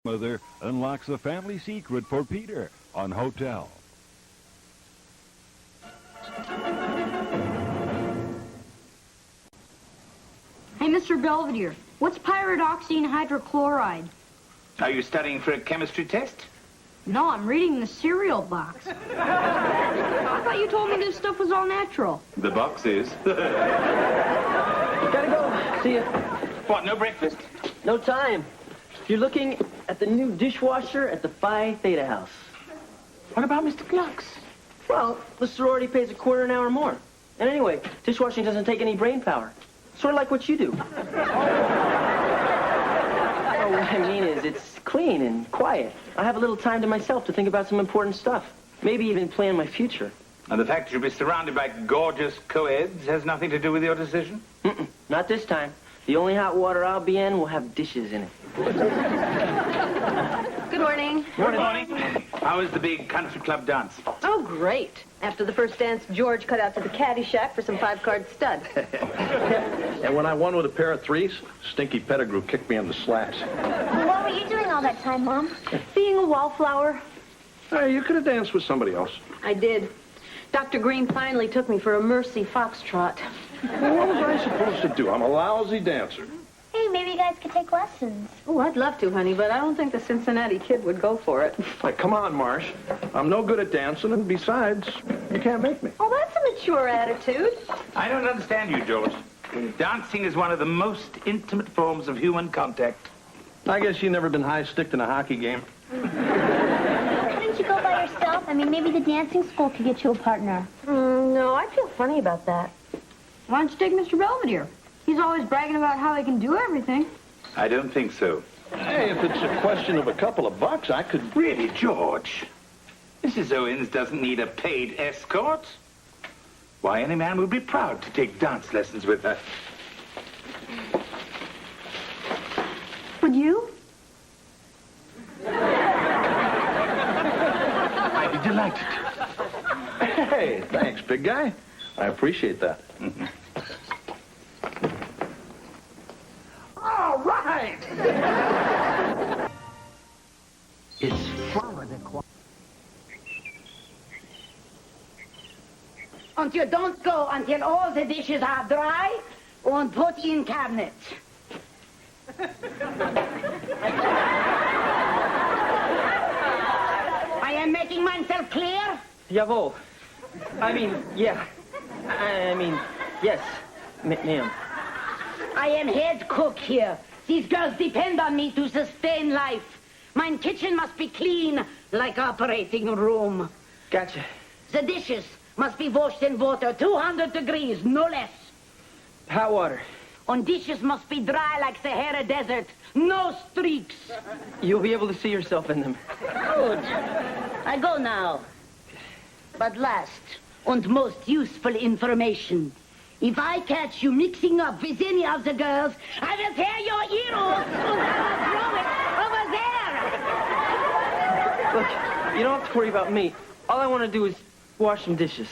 Mother unlocks the family secret for Peter on Hotel. Hey, Mr. Belvedere, what's pyridoxine hydrochloride? Are you studying for a chemistry test? No, I'm reading the cereal box. I thought you told me this stuff was all natural. The box is. Gotta go. See ya. What, no breakfast? No time. You're looking at the new dishwasher at the Phi Theta house. What about Mr. Glucks? Well, the sorority pays $0.25 an hour more. And anyway, dishwashing doesn't take any brain power. Sort of like what you do. Oh, what I mean is, it's clean and quiet. I have a little time to myself to think about some important stuff. Maybe even plan my future. And the fact that you'll be surrounded by gorgeous co-eds has nothing to do with your decision? Not this time. The only hot water I'll be in will have dishes in it. Good morning. Good morning. How was the big country club dance? Oh, great. After the first dance, George cut out to the caddy shack for some 5-card stud. And when I won with a pair of threes, Stinky Pettigrew kicked me in the slats. What were you doing all that time, Mom? Being a wallflower. Hey, you could have danced with somebody else. I did. Dr. Green finally took me for a Mercy Foxtrot. Well, what was I supposed to do? I'm a lousy dancer. Hey, maybe you guys could take lessons. Oh, I'd love to, honey, but I don't think the Cincinnati kid would go for it. Hey, come on, Marsh. I'm no good at dancing, and besides, you can't make me. Oh, that's a mature attitude. I don't understand you, George. Dancing is one of the most intimate forms of human contact. I guess you've never been high-sticked in a hockey game. Couldn't you go by yourself? I mean, maybe the dancing school could get you a partner. No, I feel funny about that. Why don't you take Mr. Belvedere? He's always bragging about how he can do everything. I don't think so. Hey, if it's a question of a couple of bucks, I could... Really, George? Mrs. Owens doesn't need a paid escort. Why, any man would be proud to take dance lessons with her. Would you? I'd be delighted. Hey, thanks, big guy. I appreciate that. All right! It's flower that And you don't go until all the dishes are dry and put in cabinets. I am making myself clear? Jawohl. I mean, yeah. I mean, yes, ma'am. I am head cook here. These girls depend on me to sustain life. My kitchen must be clean, like operating room. Gotcha. The dishes must be washed in water, 200 degrees, no less. Hot water. And dishes must be dry like Sahara Desert, no streaks. You'll be able to see yourself in them. Good. I go now. But last and most useful information. If I catch you mixing up with any of the girls, I will tear your ear off and I will throw it over there. Look, you don't have to worry about me. All I want to do is wash some dishes.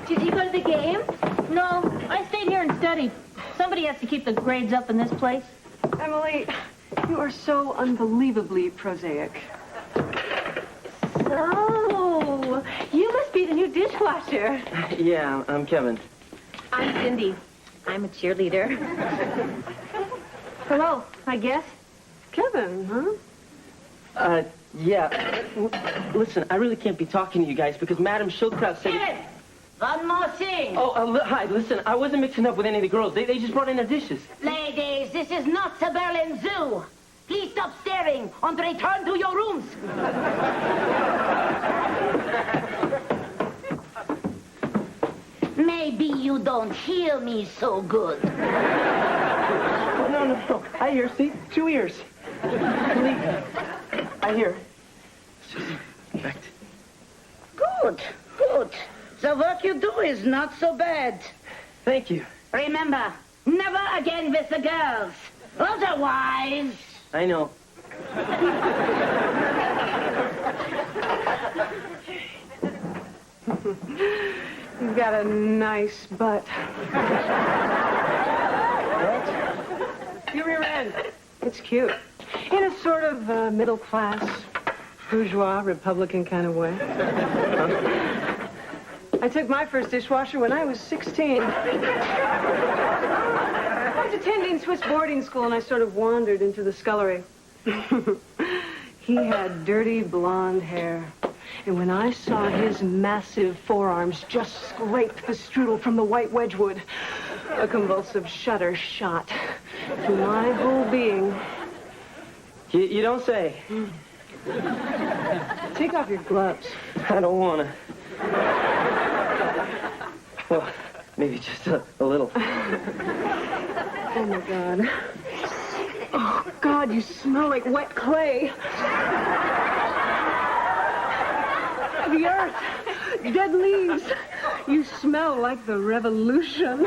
Did you go to the game? No, I stayed here and studied. Somebody has to keep the grades up in this place. Emily, you are so unbelievably prosaic. So, you must be the new dishwasher. Yeah, I'm Kevin. I'm Cindy. I'm a cheerleader. Hello, I guess. Kevin, huh? Yeah. Listen, I really can't be talking to you guys because Madam Schildkraut said... Kevin, one more thing. Oh, hi, listen, I wasn't mixing up with any of the girls. They just brought in their dishes. Ladies, this is not the Berlin Zoo. Please stop staring and return to your rooms. Maybe you don't hear me so good. Oh, no. I hear, see? 2 ears. Believe me. I hear. Perfect. Good. The work you do is not so bad. Thank you. Remember, never again with the girls. Otherwise... I know. You've got a nice butt. What? your rear end. It's cute. In a sort of middle-class, bourgeois, Republican kind of way. I took my first dishwasher when I was 16. I was attending Swiss boarding school, and I sort of wandered into the scullery. He had dirty blonde hair. And when I saw his massive forearms just scrape the strudel from the white wedgewood, a convulsive shudder shot through my whole being. You don't say. Take off your gloves. I don't want to. Well, maybe just a little. Oh, my God. Oh, God, you smell like wet clay. The earth, dead leaves. You smell like the revolution.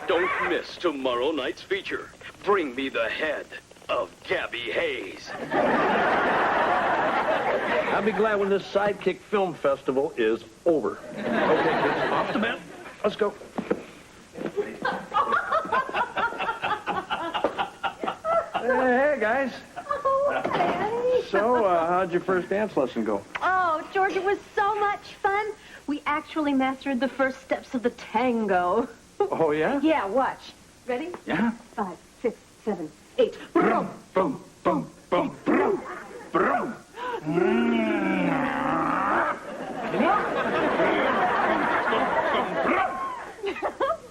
Don't miss tomorrow night's feature. Bring me the head of Gabby Hayes. I'll be glad when this Sidekick Film Festival is over. Okay, kids, off to bed. Let's go. Hey, guys. So, how'd your first dance lesson go? Oh, George, it was so much fun. We actually mastered the first steps of the tango. Oh, yeah? Yeah, watch. Ready? Yeah? 5, 6, 7, 8. Boom, boom, boom, boom, boom, boom.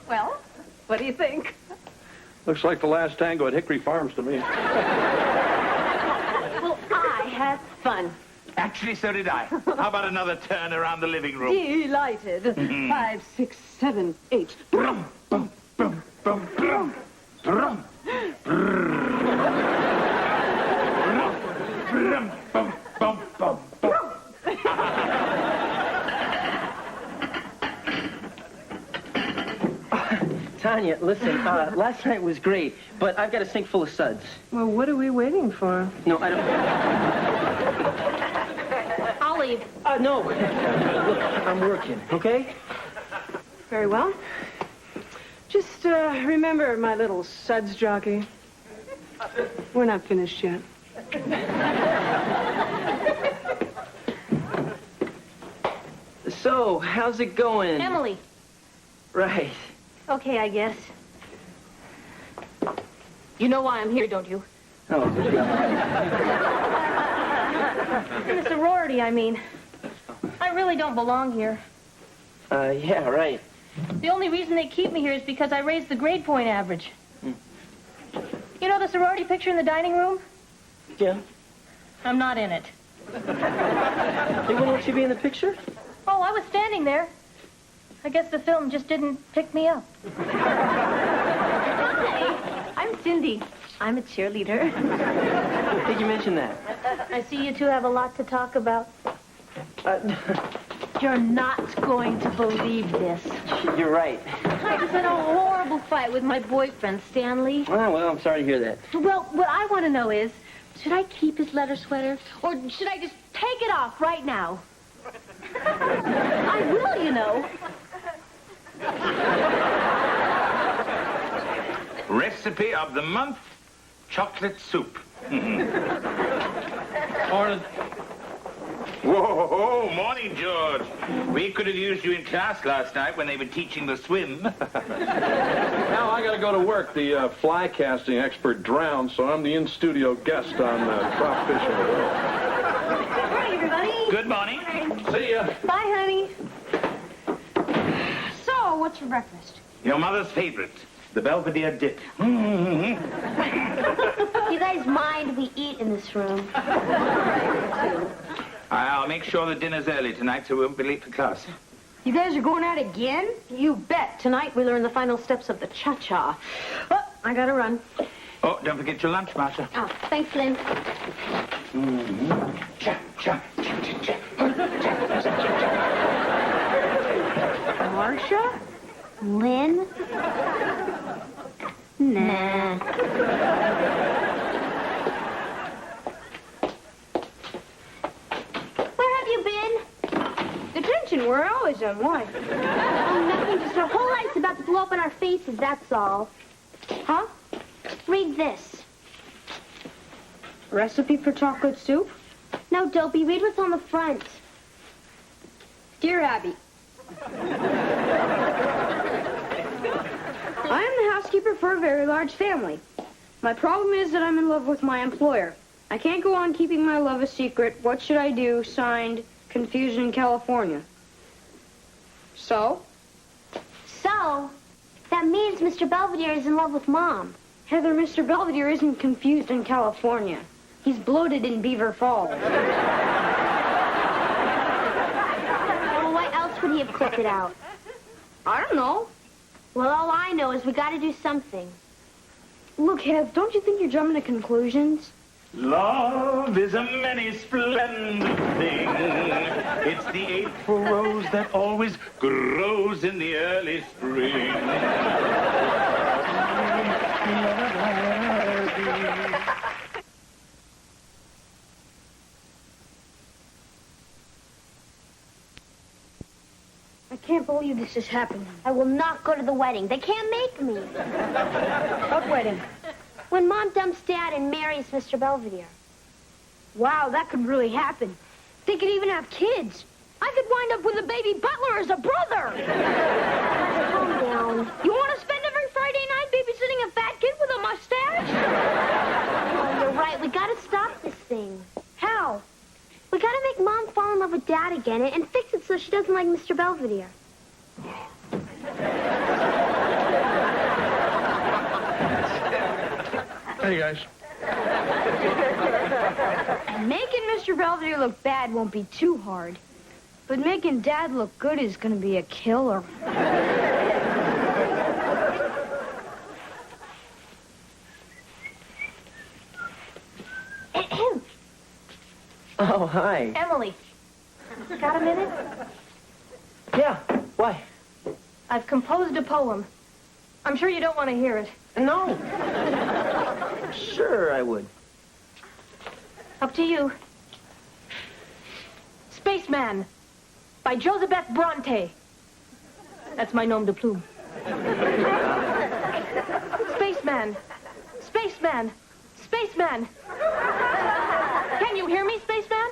Well, what do you think? Looks like the last tango at Hickory Farms to me. Well, I had fun. Actually, so did I. How about another turn around the living room? Delighted. 5, 6, 7, 8. Boom, boom, boom, boom, boom, boom. Boom, boom, boom, boom, boom. Tanya, listen, last night was great, but I've got a sink full of suds. Well, what are we waiting for? No, I don't... I'll leave. No. Look, I'm working, okay? Very well. Just remember, my little suds jockey. We're not finished yet. So, how's it going? Emily. Right. Okay, I guess. You know why I'm here, don't you? Oh. In the sorority, I mean. I really don't belong here. Yeah, right. The only reason they keep me here is because I raised the grade point average. You know the sorority picture in the dining room? Yeah. I'm not in it. They wouldn't let you be in the picture? Oh, I was standing there. I guess the film just didn't pick me up. Hi, I'm Cindy. I'm a cheerleader. I think you mentioned that. I see you two have a lot to talk about. You're not going to believe this. You're right. I just had a horrible fight with my boyfriend, Stanley. Oh, well, I'm sorry to hear that. Well, what I want to know is, should I keep his leather sweater, or should I just take it off right now? I will, you know. Recipe of the month, chocolate soup. Morning. Whoa, morning, George. We could have used you in class last night when they were teaching the swim. Now I gotta go to work. The fly casting expert drowned, so I'm the in-studio guest on Crop Fishing. Hi, everybody. Good morning. See ya. Bye, honey. So, what's for breakfast? Your mother's favorite, the Belvedere dip. You guys mind we eat in this room? I'll make sure the dinner's early tonight so we won't be late for class. You guys are going out again? You bet. Tonight we learn the final steps of the cha-cha. Oh, I gotta run. Oh, don't forget your lunch, Marsha. Oh, thanks, Lynn. Cha-cha, cha-cha-cha. Marcia? Lynn? Nah. Where have you been? Detention, we're always on. Why? Oh, nothing. Just our whole life's about to blow up in our faces, that's all. Huh? Read this. Recipe for chocolate soup? No, Dopey, read what's on the front. Dear Abby, I am the housekeeper for a very large family. My problem is that I'm in love with my employer. I can't go on keeping my love a secret. What should I do? Signed, Confusion, California. So? So, that means Mr. Belvedere is in love with Mom. Heather, Mr. Belvedere isn't confused in California. He's bloated in Beaver Falls. Well, why else would he have clipped it out? I don't know. Well, all I know is we gotta do something. Look, Heath, don't you think you're jumping to conclusions? Love is a many splendid thing. It's the April rose that always grows in the early spring. I can't believe this is happening. I will not go to the wedding. They can't make me. What wedding? When Mom dumps Dad and marries Mr. Belvedere. Wow, that could really happen. They could even have kids. I could wind up with a baby butler as a brother. Calm down. You want to spend every Friday night babysitting a fat kid with a mustache? Oh, you're right. We gotta stop this thing. How? We gotta make Mom fall in love with Dad again and fix it so she doesn't like Mr. Belvedere. Hey, guys. Making Mr. Belvedere look bad won't be too hard. But making Dad look good is going to be a killer. Oh, hi. Emily, got a minute? Yeah, why? I've composed a poem. I'm sure you don't want to hear it. No. Sure, I would. Up to you. Spaceman by Joseph Bronte. That's my nom de plume. Spaceman. Spaceman. Spaceman. Can you hear me, Spaceman?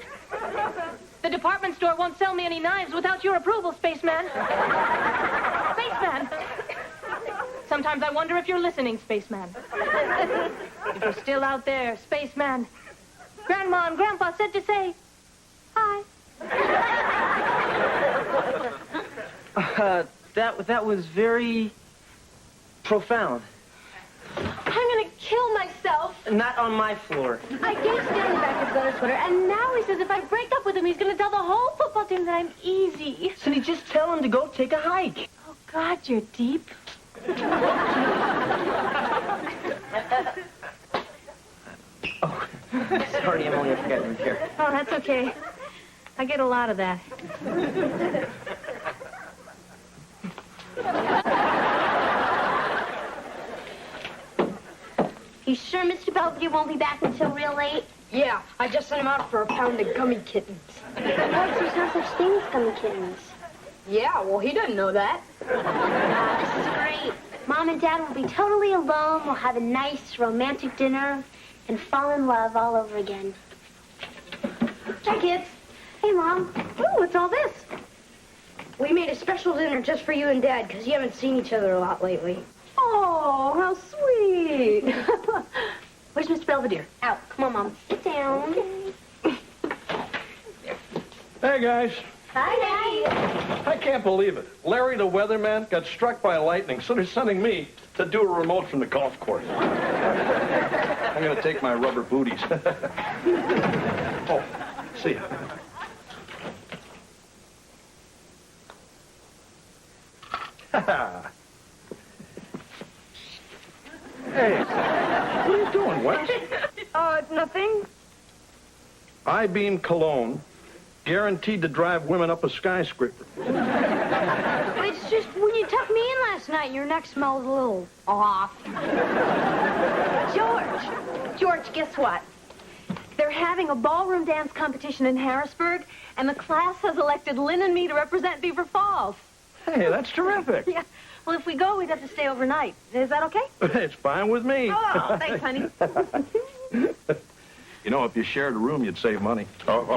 The department store won't sell me any knives without your approval, Spaceman. Spaceman. Sometimes I wonder if you're listening, Spaceman. If you're still out there, Spaceman. Grandma and Grandpa said to say, hi. That was very profound. I'm gonna kill myself. Not on my floor. I gave Stanley back his letter sweater, and now he says if I break up with him, he's gonna tell the whole football team that I'm easy. Sonny, just tell him to go take a hike. Oh, God, you're deep. Oh, sorry, Emily, I forgot you were here. Oh, that's okay. I get a lot of that. You sure Mr. Belvedere won't be back until real late? Yeah, I just sent him out for a pound of gummy kittens. Of course, there's no such thing as gummy kittens. Yeah, well, he doesn't know that. This is great. Mom and Dad will be totally alone. We'll have a nice romantic dinner and fall in love all over again. Hi, kids. Hey, Mom. Oh, what's all this? We made a special dinner just for you and Dad because you haven't seen each other a lot lately. Oh, how sweet. Where's Mr. Belvedere? Out. Come on, Mom. Sit down. Hey, guys. Hi, Daddy. I can't believe it. Larry the weatherman got struck by lightning, so they're sending me to do a remote from the golf course. I'm going to take my rubber booties. Oh, see ya. Hey, what are you doing, Wes? Nothing. I-beam cologne, guaranteed to drive women up a skyscraper. It's just when you tucked me in last night, your neck smelled a little off. George, guess what? They're having a ballroom dance competition in Harrisburg, and the class has elected Lynn and me to represent Beaver Falls. Hey, that's terrific. Yeah, Well, if we go, we'd have to stay overnight. Is that okay? It's fine with me. Oh, thanks, honey. You know, if you shared a room, you'd save money. Fine,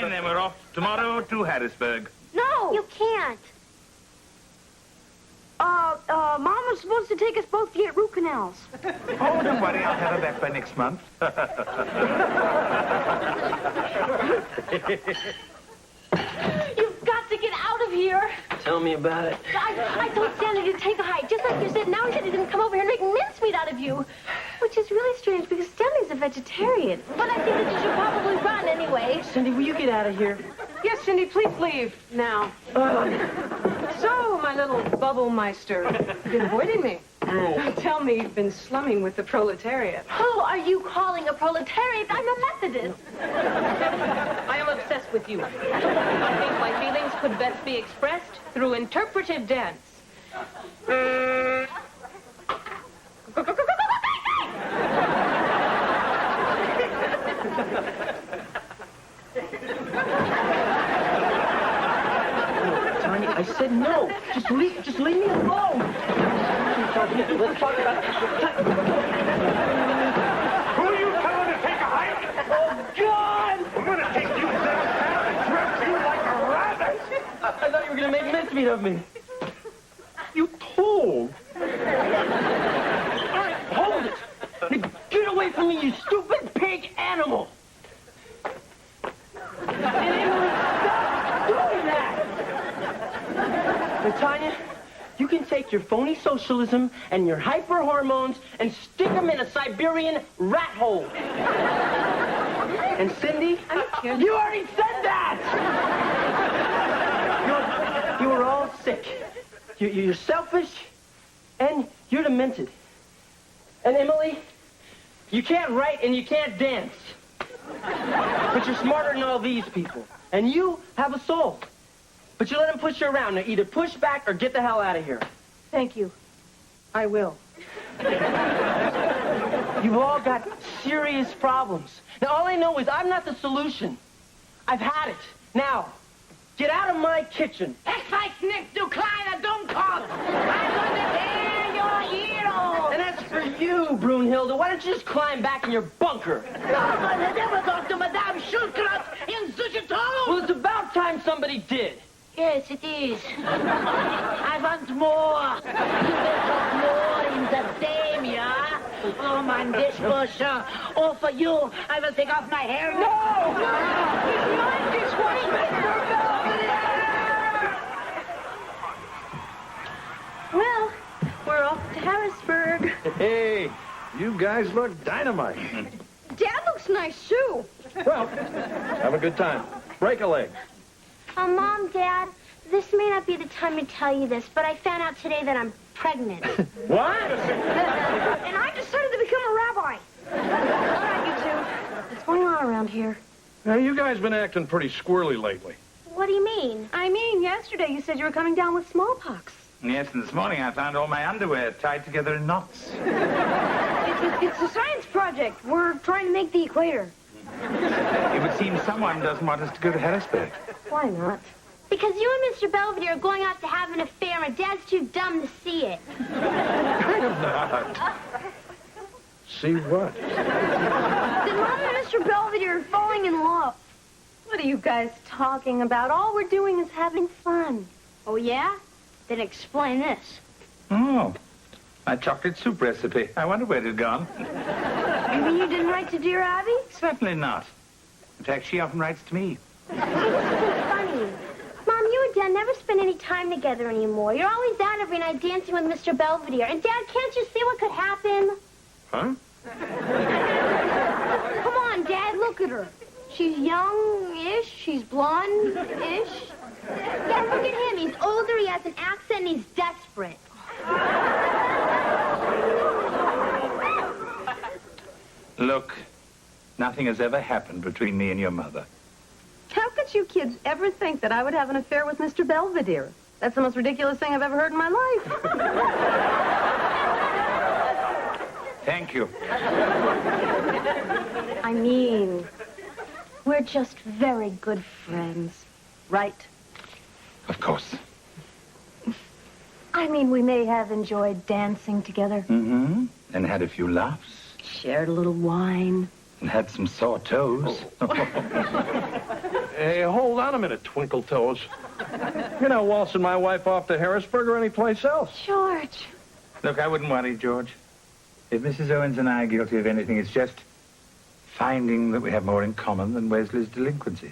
then we're off tomorrow to Harrisburg. No! You can't. Mom was supposed to take us both to get root canals. Oh, don't worry, I'll have her back by next month. You've got to get out of here. Tell me about it. I told Stanley to take a hike, just like you said. Now he said he's going to come over here and make mincemeat out of you. Which is really strange because Stanley's a vegetarian. But I think that you should probably run anyway. Cindy, will you get out of here? Yes, Cindy, please leave now. So, my little bubble meister, you've been avoiding me. Tell me you've been slumming with the proletariat. Who are you calling a proletariat? I'm a Methodist. I am obsessed with you. I think my feelings could best be expressed through interpretive dance. Tanya, I said no. Just leave me alone. Let's talk about Who are you telling to take a hike? Oh, God! I'm going to take you downtown and dress you like a rabbit. I thought you were going to make mincemeat of me. You told. All right, hold it. Get away from me, you stupid pig animal. Emily, stop doing that. Tanya, you can take your phony socialism and your hyper hormones and stick them in a Siberian rat hole. And Cindy, you already said that! You are all sick. You're selfish, and you're demented. And Emily, you can't write and you can't dance. But you're smarter than all these people. And you have a soul. But you let them push you around. Now either push back or get the hell out of here. Thank you. I will. You've all got serious problems. Now all I know is I'm not the solution. I've had it. Now, get out of my kitchen. Ich weiß nicht, du kleiner Dummkopf. I'm gonna tear your ear off. And as for you, Brunhilde, why don't you just climb back in your bunker? No, I never talk to Madame Schulkrat in such a tone. Well, it's about time somebody did. Yes, it is. I want more. You will talk more in the same, yeah? Oh, my dishwasher. Oh, for you, I will take off my hair. No! It's my dishwasher. Well, we're off to Harrisburg. Hey, you guys look dynamite. Dad looks nice, too. Well, have a good time. Break a leg. Mom, Dad, this may not be the time to tell you this, but I found out today that I'm pregnant. What? And I decided to become a rabbi. All right, you two. What's going on around here? Now, you guys been acting pretty squirrely lately. What do you mean? I mean, yesterday you said you were coming down with smallpox. Yes, and this morning I found all my underwear tied together in knots. It's a science project. We're trying to make the equator. It would seem someone doesn't want us to go to Harrisburg. Why not? Because you and Mr. Belvedere are going out to have an affair, and Dad's too dumb to see it. Kind of not. See what? Then Mom and Mr. Belvedere are falling in love. What are you guys talking about? All we're doing is having fun. Oh, yeah? Then explain this. Oh, my chocolate soup recipe. I wonder where it had gone. You mean you didn't write to dear Abby? Certainly not. In fact, she often writes to me. Funny. Mom, you and Dad never spend any time together anymore. You're always out every night dancing with Mr. Belvedere. And, Dad, can't you see what could happen? Huh? Come on, Dad, look at her. She's young-ish. She's blonde-ish. Dad, look at him. He's older, he has an accent, and he's desperate. Look, nothing has ever happened between me and your mother. How could you kids ever think that I would have an affair with Mr. Belvedere? That's the most ridiculous thing I've ever heard in my life. Thank you. I mean, we're just very good friends, right? Of course. I mean, we may have enjoyed dancing together. Mm-hmm. And had a few laughs. Shared a little wine. And had some sore toes. Hey, hold on a minute, Twinkle Toes. You're not waltzing my wife off to Harrisburg or anyplace else. George. Look, I wouldn't worry, George. If Mrs. Owens and I are guilty of anything, it's just finding that we have more in common than Wesley's delinquency.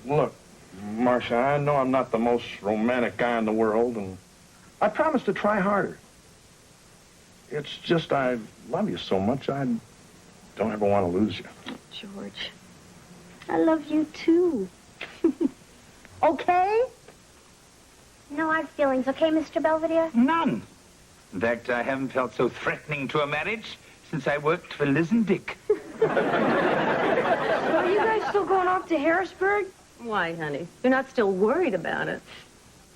Look, Marcia, I know I'm not the most romantic guy in the world, and I promise to try harder. It's just I love you so much, I don't ever want to lose you. George, I love you too. Okay? No hard feelings, okay, Mr. Belvedere? None. In fact, I haven't felt so threatening to a marriage since I worked for Liz and Dick. So are you guys still going off to Harrisburg? Why, honey? You're not still worried about it.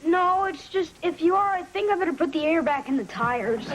No, it's just, if you are, I think I better put the air back in the tires.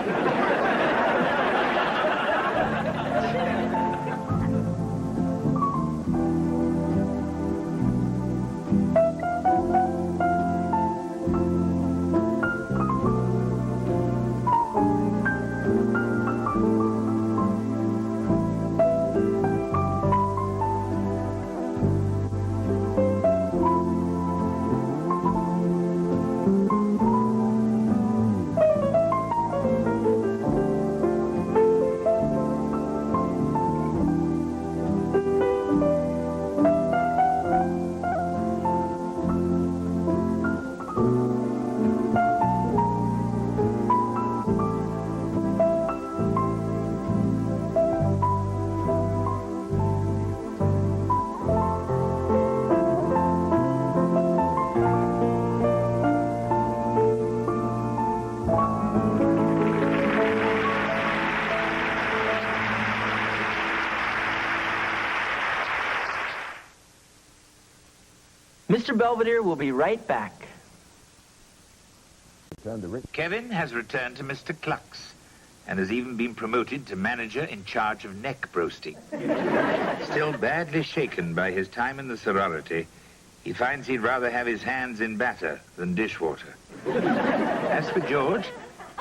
Mr. Belvedere will be right back. Kevin has returned to Mr. Clucks and has even been promoted to manager in charge of neck roasting. Still badly shaken by his time in the sorority, he finds he'd rather have his hands in batter than dishwater. As for George,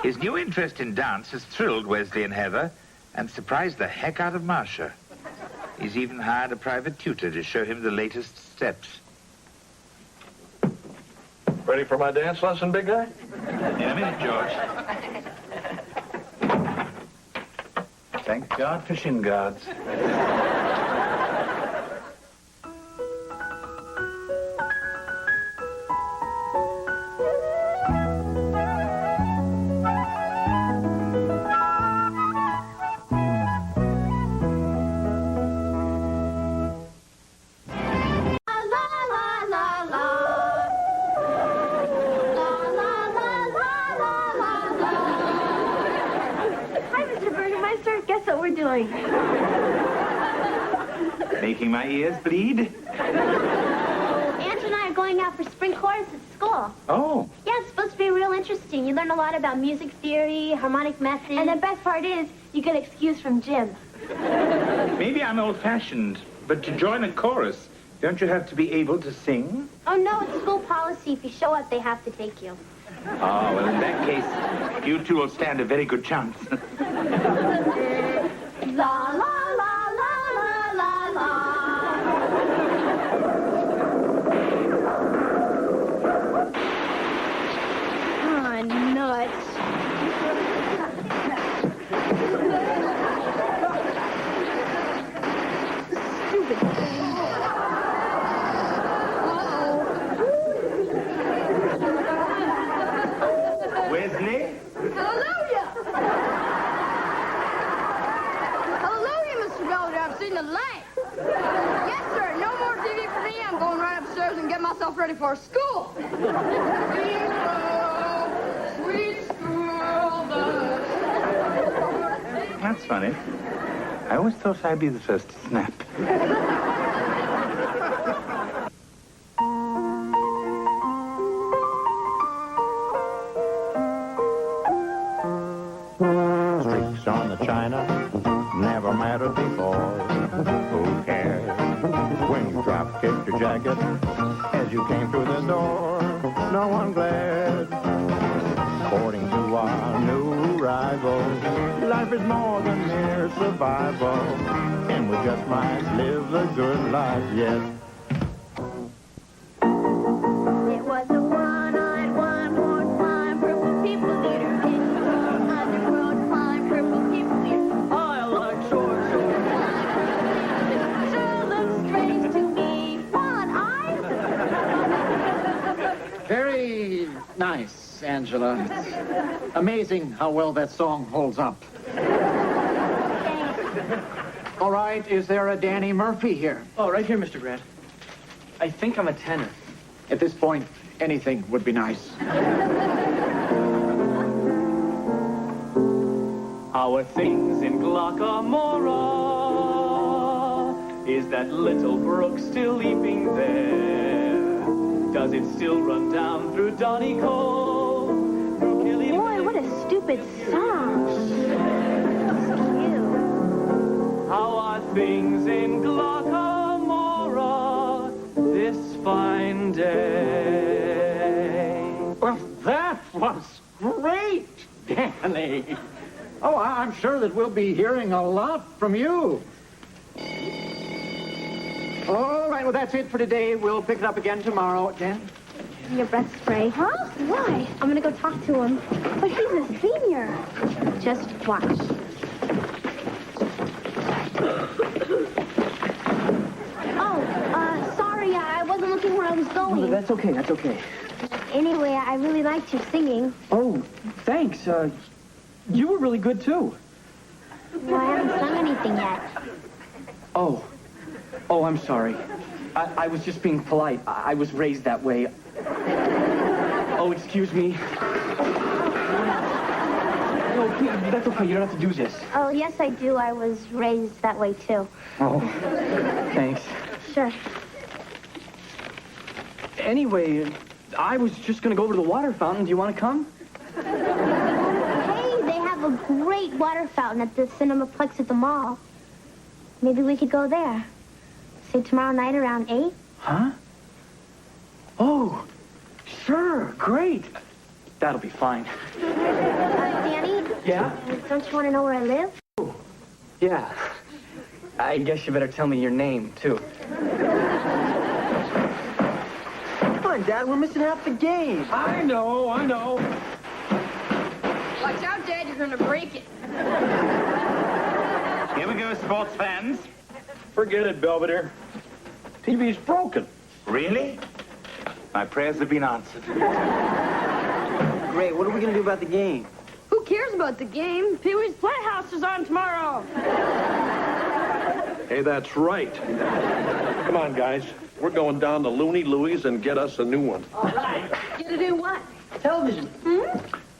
his new interest in dance has thrilled Wesley and Heather and surprised the heck out of Marcia. He's even hired a private tutor to show him the latest steps. Ready for my dance lesson, big guy? In a minute, George. Thank God for shin guards. Making my ears bleed? Aunt and I are going out for spring chorus at school. Oh. Yeah, it's supposed to be real interesting. You learn a lot about music theory, harmonic method. And the best part is, you get excused from gym. Maybe I'm old-fashioned, but to join a chorus, don't you have to be able to sing? Oh, no, it's school policy. If you show up, they have to take you. Oh, well, in that case, you two will stand a very good chance. La, la, la, la, la, la, la. Oh, nuts. Stupid thing. Wesley? Hallelujah! Hallelujah, Mr. Belvedere. I've seen the light. Yes, sir. No more TV for me. I'm going right upstairs and get myself ready for school. Sweet school bus. That's funny. I always thought I'd be the first to snap. Streaks on the china never mattered before. Who cares when you drop kick your jacket as you came through the door, no one glared. According to our new rival, life is more than mere survival, and we just might live the good life yet. It was a one-eyed, one-horned, flying purple people eater. Underworld, flying purple people eater. I like short. Sure looks strange to me. One-eyed? Very nice, Angela. It's amazing how well that song holds up. All right, is there a Danny Murphy here? Oh, right here, Mr. Grant. I think I'm a tenor. At this point, anything would be nice. How are things in Glockamora? Is that little brook still leaping there? Does it still run down through Donegal? Boy, what a stupid song. How are things in Glockamora this fine day? Well, that was great, Danny. Oh, I'm sure that we'll be hearing a lot from you. All right, well, that's it for today. We'll pick it up again tomorrow. Jen? Your breath spray. Huh? Why? I'm gonna go talk to him. But he's a senior. Just watch. Sorry, I wasn't looking where I was going. No, that's okay, that's okay. Anyway, I really liked your singing. Oh, thanks. You were really good, too. Well, I haven't sung anything yet. Oh, I'm sorry. I was just being polite. I was raised that way. Oh, excuse me. No, please, that's okay. You don't have to do this. Oh, yes, I do. I was raised that way, too. Oh, thanks. Sure. Anyway, I was just going to go over to the water fountain. Do you want to come? Hey, they have a great water fountain at the Cinemaplex at the mall. Maybe we could go there. Say tomorrow night around 8? Huh? Oh, sure. Great. That'll be fine. Danny? Yeah? Don't you want to know where I live? Oh, yeah. I guess you better tell me your name, too. Come on, Dad. We're missing half the game. I know. Watch out, Dad. You're going to break it. Here we go, sports fans. Forget it, Belvedere. TV's broken. Really? My prayers have been answered. Great. What are we going to do about the game? Who cares about the game? Pee-wee's Playhouse is on tomorrow. Hey, that's right. Come on, guys. We're going down to Looney Louie's and get us a new one. All right. You to do what? Television.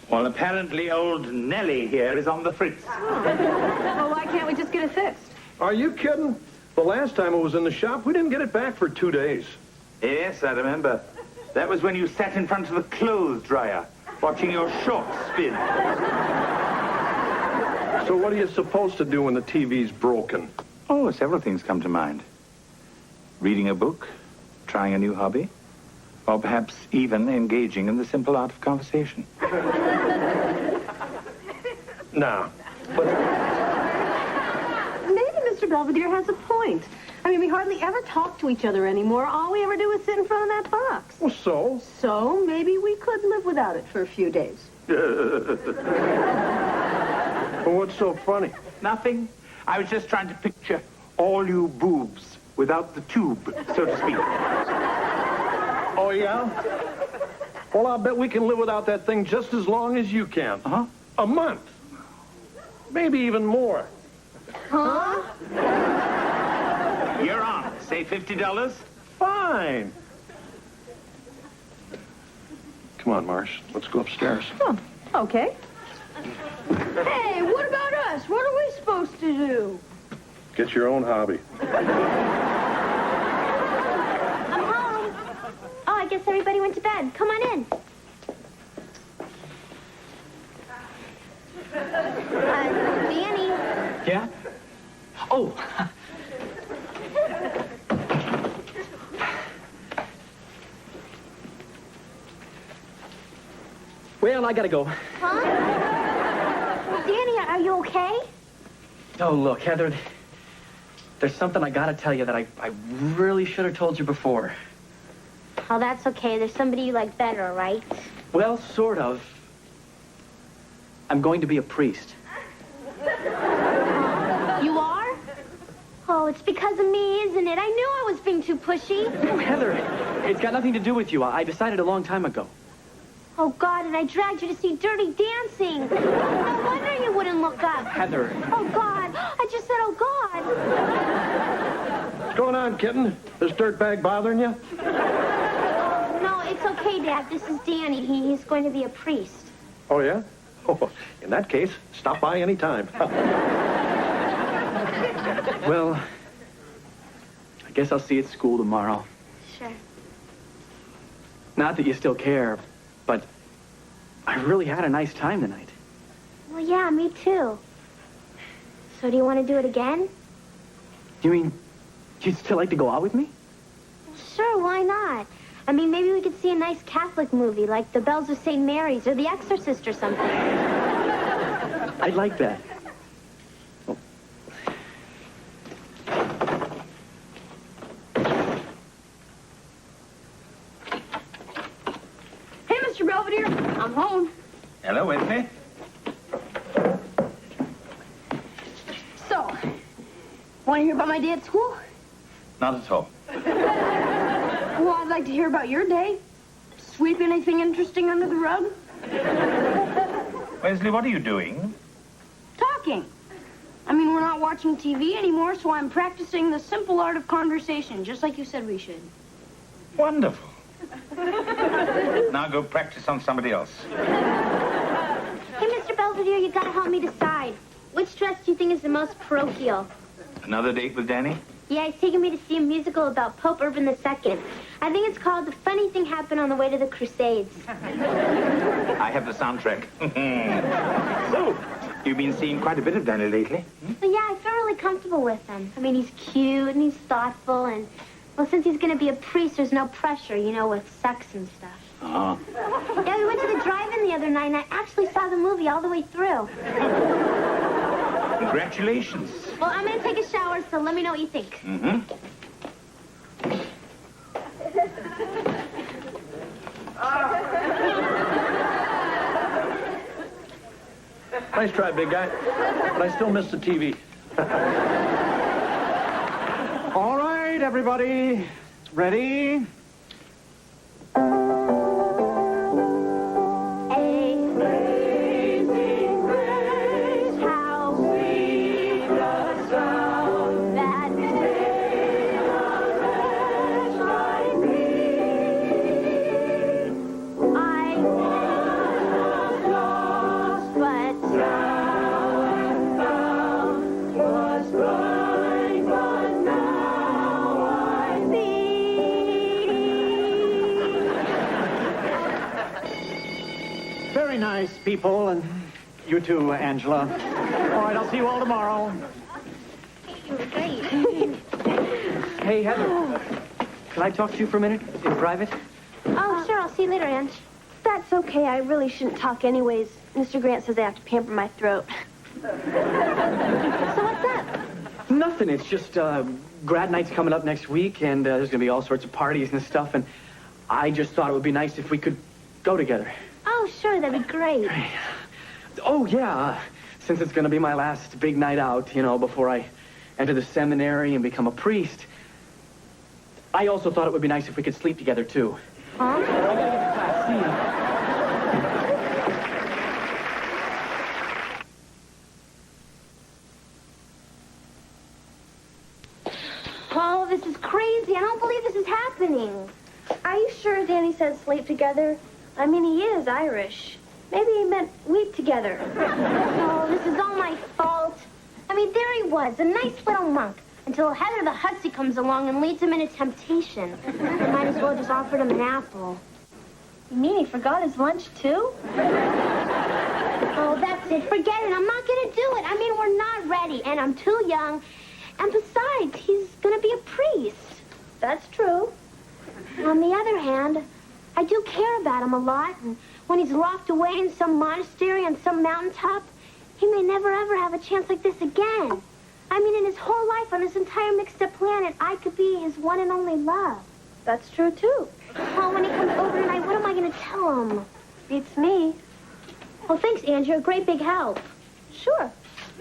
Well, apparently old Nellie here is on the fritz. Well, why can't we just get it fixed? Are you kidding? The last time it was in the shop, we didn't get it back for 2 days. Yes, I remember. That was when you sat in front of the clothes dryer, watching your shorts spin. So what are you supposed to do when the TV's broken? Oh, several things come to mind. Reading a book, trying a new hobby, or perhaps even engaging in the simple art of conversation. Nah. Maybe Mr. Belvedere has a point. I mean, we hardly ever talk to each other anymore. All we ever do is sit in front of that box. Well, so? So maybe we could live without it for a few days. Well, what's so funny? Nothing. I was just trying to picture all you boobs without the tube, so to speak. Oh, yeah? Well, I'll bet we can live without that thing just as long as you can. Uh-huh. A month. Maybe even more. Huh? You're on. Say $50. Fine. Come on, Marsh. Let's go upstairs. Oh, okay. Hey, what about us? What are we supposed to do? Get your own hobby. I'm home. Oh, I guess everybody went to bed. Come on in. Danny. Yeah? Oh. Well, I gotta go. Huh? Danny, are you okay? Oh, look, Heather, there's something I gotta tell you that I really should have told you before. Oh, that's okay. There's somebody you like better, right? Well, sort of. I'm going to be a priest. You are? Oh, it's because of me, isn't it? I knew I was being too pushy. Oh, Heather, it's got nothing to do with you. I decided a long time ago. Oh, God, and I dragged you to see Dirty Dancing. No wonder you wouldn't look up. Heather. Oh, God. I just said, oh, God. What's going on, kitten? This dirtbag bothering you? No, it's okay, Dad. This is Danny. He's going to be a priest. Oh, yeah? Oh, in that case, stop by any time. Well, I guess I'll see you at school tomorrow. Sure. Not that you still care, but I really had a nice time tonight. Well, yeah, me too. So do you want to do it again? You mean you'd still like to go out with me? Sure, why not? I mean, maybe we could see a nice Catholic movie, like The Bells of St. Mary's or The Exorcist or something. I'd like that. Oh. Hey, Mr. Belvedere, I'm home. Hello, Wesley. So, want to hear about my day at school? Not at all. Well, I'd like to hear about your day. Sweep anything interesting under the rug? Wesley, what are you doing? Talking. I mean, we're not watching TV anymore, so I'm practicing the simple art of conversation, just like you said we should. Wonderful. Now go practice on somebody else. Hey, Mr. Belvedere, you gotta help me decide. Which dress do you think is the most parochial? Another date with Danny? Yeah, he's taking me to see a musical about Pope Urban II. I think it's called The Funny Thing Happened on the Way to the Crusades. I have the soundtrack. So, you've been seeing quite a bit of Danny lately? But yeah, I feel really comfortable with him. I mean, he's cute and he's thoughtful and, well, since he's gonna be a priest, there's no pressure, you know, with sex and stuff. Oh. Yeah, we went to the drive-in the other night and I actually saw the movie all the way through. Congratulations. Well, I'm gonna take a shower, so let me know what you think. Mm-hmm. Nice try, big guy. But I still miss the TV. All right, everybody. Ready? Very nice, people, and you too, Angela. All right, I'll see you all tomorrow. Great. Hey, Heather. Can I talk to you for a minute in private? Oh, sure. I'll see you later, Ange. That's okay. I really shouldn't talk anyways. Mr. Grant says I have to pamper my throat. So what's up? Nothing. It's just grad night's coming up next week, and there's going to be all sorts of parties and stuff, and I just thought it would be nice if we could go together. Oh, sure. That'd be great. Oh, yeah. Since it's going to be my last big night out, you know, before I enter the seminary and become a priest, I also thought it would be nice if we could sleep together, too. Huh? See you. Oh, this is crazy. I don't believe this is happening. Are you sure Danny said sleep together? I mean, he is Irish. Maybe he meant weep together. Oh, this is all my fault. I mean, there he was, a nice little monk, until Heather the Hussy comes along and leads him into temptation. I might as well just offered him an apple. You mean he forgot his lunch, too? Oh, that's it. Forget it. I'm not going to do it. I mean, we're not ready, and I'm too young. And besides, he's going to be a priest. That's true. On the other hand, I do care about him a lot, and when he's locked away in some monastery on some mountaintop, he may never ever have a chance like this again. I mean, in his whole life on this entire mixed-up planet, I could be his one and only love. That's true, too. Well, when he comes over tonight, what am I going to tell him? Beats me. Oh, thanks, Angie. You're a great big help. Sure.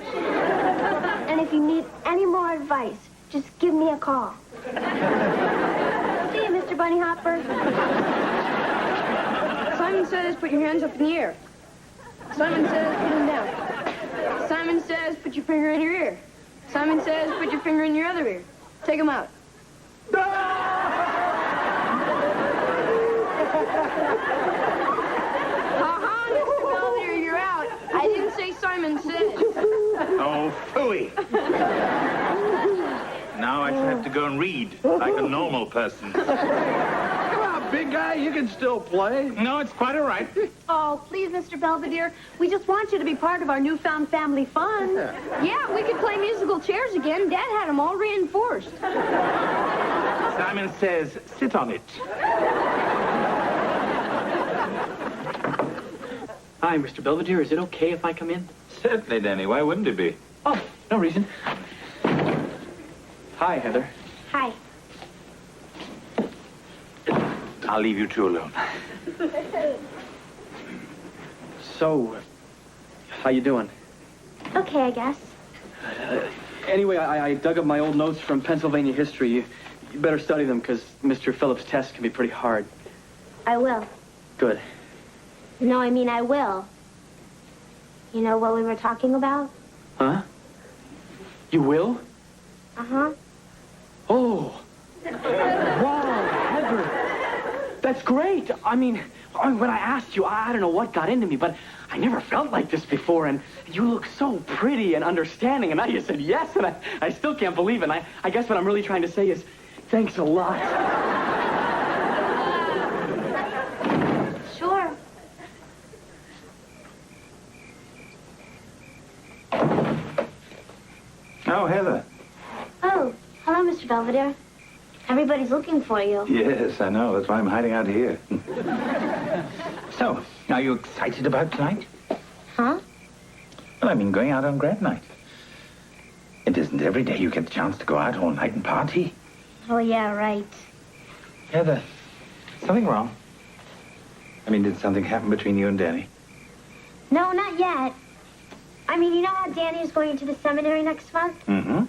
And if you need any more advice, just give me a call. See you, Mr. Bunny Hopper. Simon says put your hands up in the air. Simon says put them down. Simon says put your finger in your ear. Simon says put your finger in your other ear. Take them out. Ha-ha, Mr. Belvedere, you're out. I didn't say Simon says. Oh, phooey. Now I shall have to go and read like a normal person. Come on, big guy. You can still play. No, it's quite all right. Oh, please, Mr. Belvedere. We just want you to be part of our newfound family fun. Yeah, we could play musical chairs again. Dad had them all reinforced. Simon says, sit on it. Hi, Mr. Belvedere. Is it okay if I come in? Certainly, Danny. Why wouldn't it be? Oh, no reason. Hi, Heather. Hi. I'll leave you two alone. So, how you doing? Okay, I guess. Anyway, I dug up my old notes from Pennsylvania history. You better study them, because Mr. Phillips' test can be pretty hard. I will. Good. No, I mean I will. You know what we were talking about? Huh? You will? Uh-huh. Oh. Wow, Heather. That's great. I mean, when I asked you, I don't know what got into me, but I never felt like this before, and you look so pretty and understanding, and now you said yes, and I still can't believe it. And I guess what I'm really trying to say is, thanks a lot. Sure. Oh, Heather. Oh, hello, Mr. Belvedere. Everybody's looking for you. Yes, I know. That's why I'm hiding out here. So, are you excited about tonight? Huh? Well, I mean, going out on grad night. It isn't every day you get the chance to go out all night and party. Oh, yeah, right. Heather, something wrong? I mean, did something happen between you and Danny? No, not yet. I mean, you know how Danny is going into the seminary next month? Mm-hmm.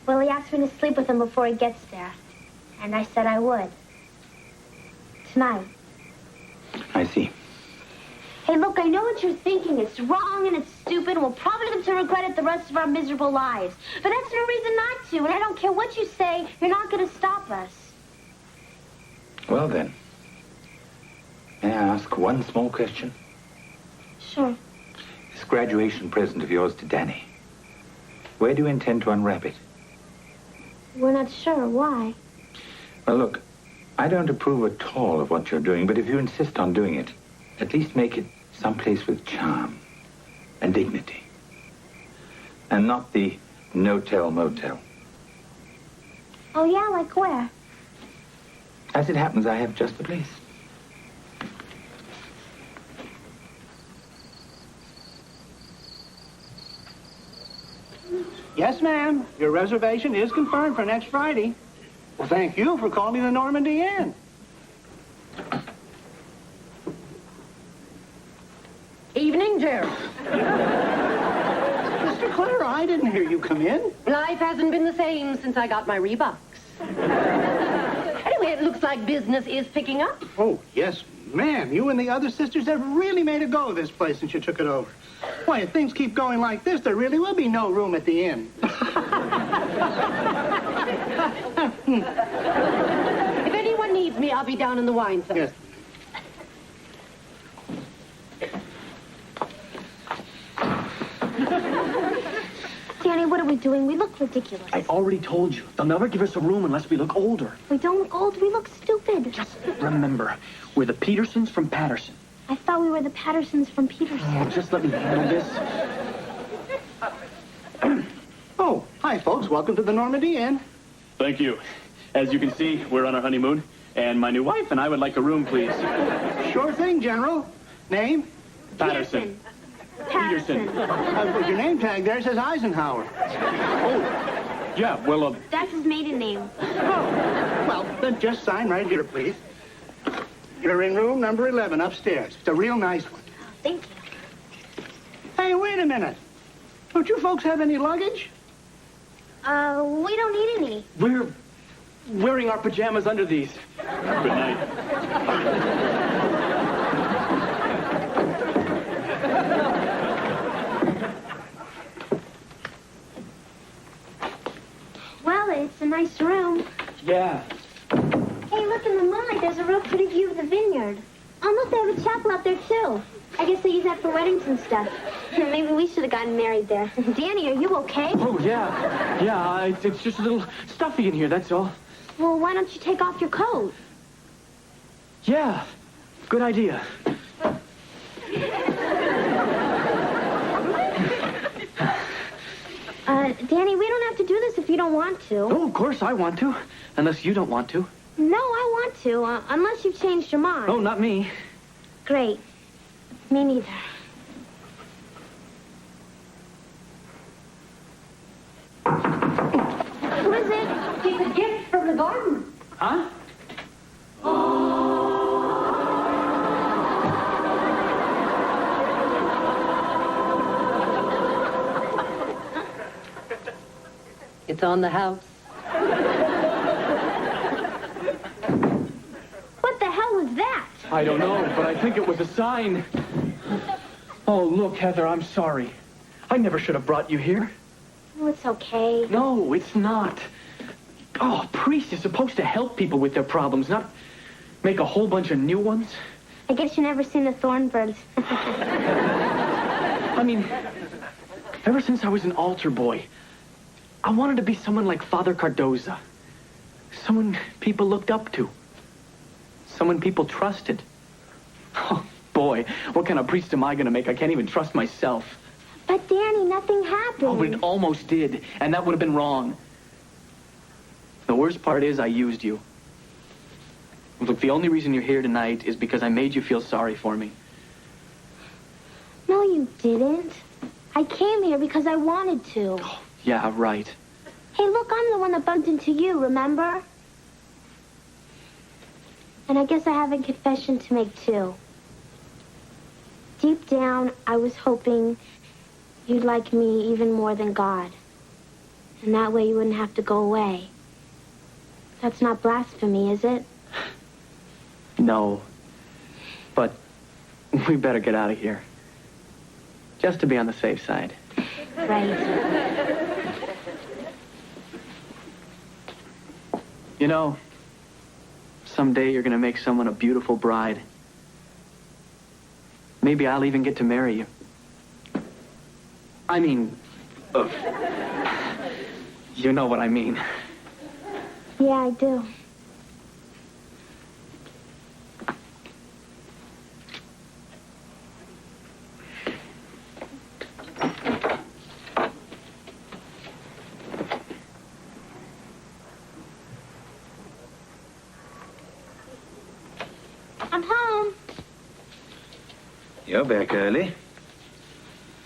Well, he asked me to sleep with him before he gets there. And I said I would. Tonight. I see. Hey, look, I know what you're thinking. It's wrong and it's stupid, and we'll probably live to regret it the rest of our miserable lives. But that's no reason not to, and I don't care what you say. You're not going to stop us. Well, then. May I ask one small question? Sure. This graduation present of yours to Danny, where do you intend to unwrap it? We're not sure. Why? Well, look, I don't approve at all of what you're doing, but if you insist on doing it, at least make it someplace with charm and dignity. And not the no-tell motel. Oh, yeah? Like where? As it happens, I have just the place. Yes, ma'am. Your reservation is confirmed for next Friday. Well, thank you for calling the Normandy Inn. Evening, Jerry. Mr. Clara, I didn't hear you come in. Life hasn't been the same since I got my Reeboks. Anyway, it looks like business is picking up. Oh, yes, ma'am. You and the other sisters have really made a go of this place since you took it over. Why, if things keep going like this, there really will be no room at the inn. If anyone needs me, I'll be down in the wine cellar. Yes. Danny, what are we doing? We look ridiculous. I already told you. They'll never give us a room unless we look older. We don't look old. We look stupid. Just remember, we're the Petersons from Patterson. I thought we were the Pattersons from Peterson. Oh, just let me handle this. Oh, hi, folks. Welcome to the Normandy Inn. Thank you. As you can see, we're on our honeymoon. And my new wife and I would like a room, please. Sure thing, General. Name? Patterson. Patterson. With your name tag there, it says Eisenhower. Oh, yeah, well, That's his maiden name. Well, then just sign right here, please. You're in room number 11 upstairs. It's a real nice one. Thank you. Hey, wait a minute. Don't you folks have any luggage? We don't need any. we're wearing our pajamas under these. Good night. Well, it's a nice room. Yeah. Hey, look in the moonlight. There's a real pretty view of the vineyard. Oh, look, they have a chapel out there, too. I guess they use that for weddings and stuff. Maybe we should have gotten married there. Danny, are you okay? Oh, yeah. Yeah, it's just a little stuffy in here, that's all. Well, why don't you take off your coat? Yeah, good idea. Danny, we don't have to do this if you don't want to. Oh, of course I want to. Unless you don't want to. No, I want to, unless you've changed your mind. Oh, not me. Great. Me neither. Who is it? It's a gift from the garden. Huh? It's on the house. What the hell was that? I don't know, but I think it was a sign. Oh, look, Heather, I'm sorry. I never should have brought you here. Oh, it's okay. No, it's not. Oh, a priest is supposed to help people with their problems, not make a whole bunch of new ones. I guess you've never seen the Thornbirds. I mean, ever since I was an altar boy, I wanted to be someone like Father Cardoza. Someone people looked up to. Someone people trusted. Oh, boy, what kind of priest am I going to make? I can't even trust myself. But, Danny, nothing happened. Oh, it almost did, and that would have been wrong. The worst part is I used you. Look, the only reason you're here tonight is because I made you feel sorry for me. No, you didn't. I came here because I wanted to. Oh, yeah, right. Hey, look, I'm the one that bumped into you, remember? And I guess I have a confession to make, too. Deep down, I was hoping you'd like me even more than God. And that way you wouldn't have to go away. That's not blasphemy, is it? No. But we better get out of here. Just to be on the safe side. Right. You know, someday you're going to make someone a beautiful bride. Maybe I'll even get to marry you. I mean, you know what I mean. Yeah, I do. I'm home. You're back early.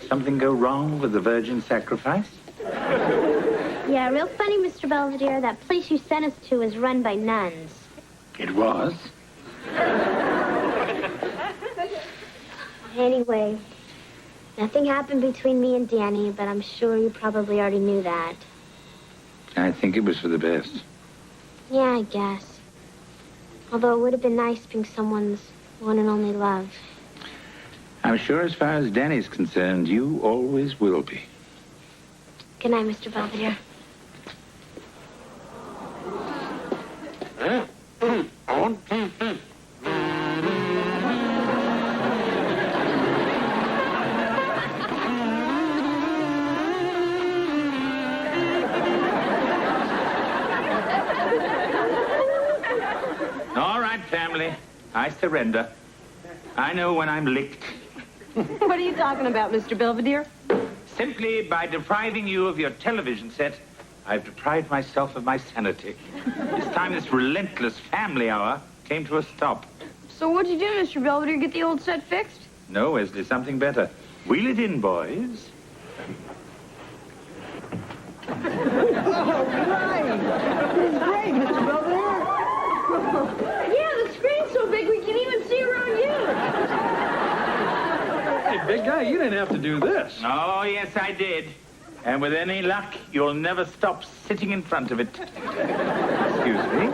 Something go wrong with the virgin sacrifice? Yeah, real funny, Mr. Belvedere. That place you sent us to is run by nuns. It was. Anyway, nothing happened between me and Danny, but I'm sure you probably already knew that. I think it was for the best. Yeah, I guess. Although it would have been nice being someone's one and only love. I'm sure as far as Danny's concerned, you always will be. Good night, Mr. Belvedere. All right, family. I surrender. I know when I'm licked. What are you talking about, Mr. Belvedere? Simply by depriving you of your television set, I've deprived myself of my sanity. This time, this relentless family hour came to a stop. So what'd you do, Mr. Belvedere? Get the old set fixed? No, Wesley, something better. Wheel it in, boys. Oh, right. This is great, Mr. Belvedere. Yeah, the screen's so big we can even see around you. Hey, big guy, you didn't have to do this. Oh, yes, I did. And with any luck, you'll never stop sitting in front of it. Excuse me.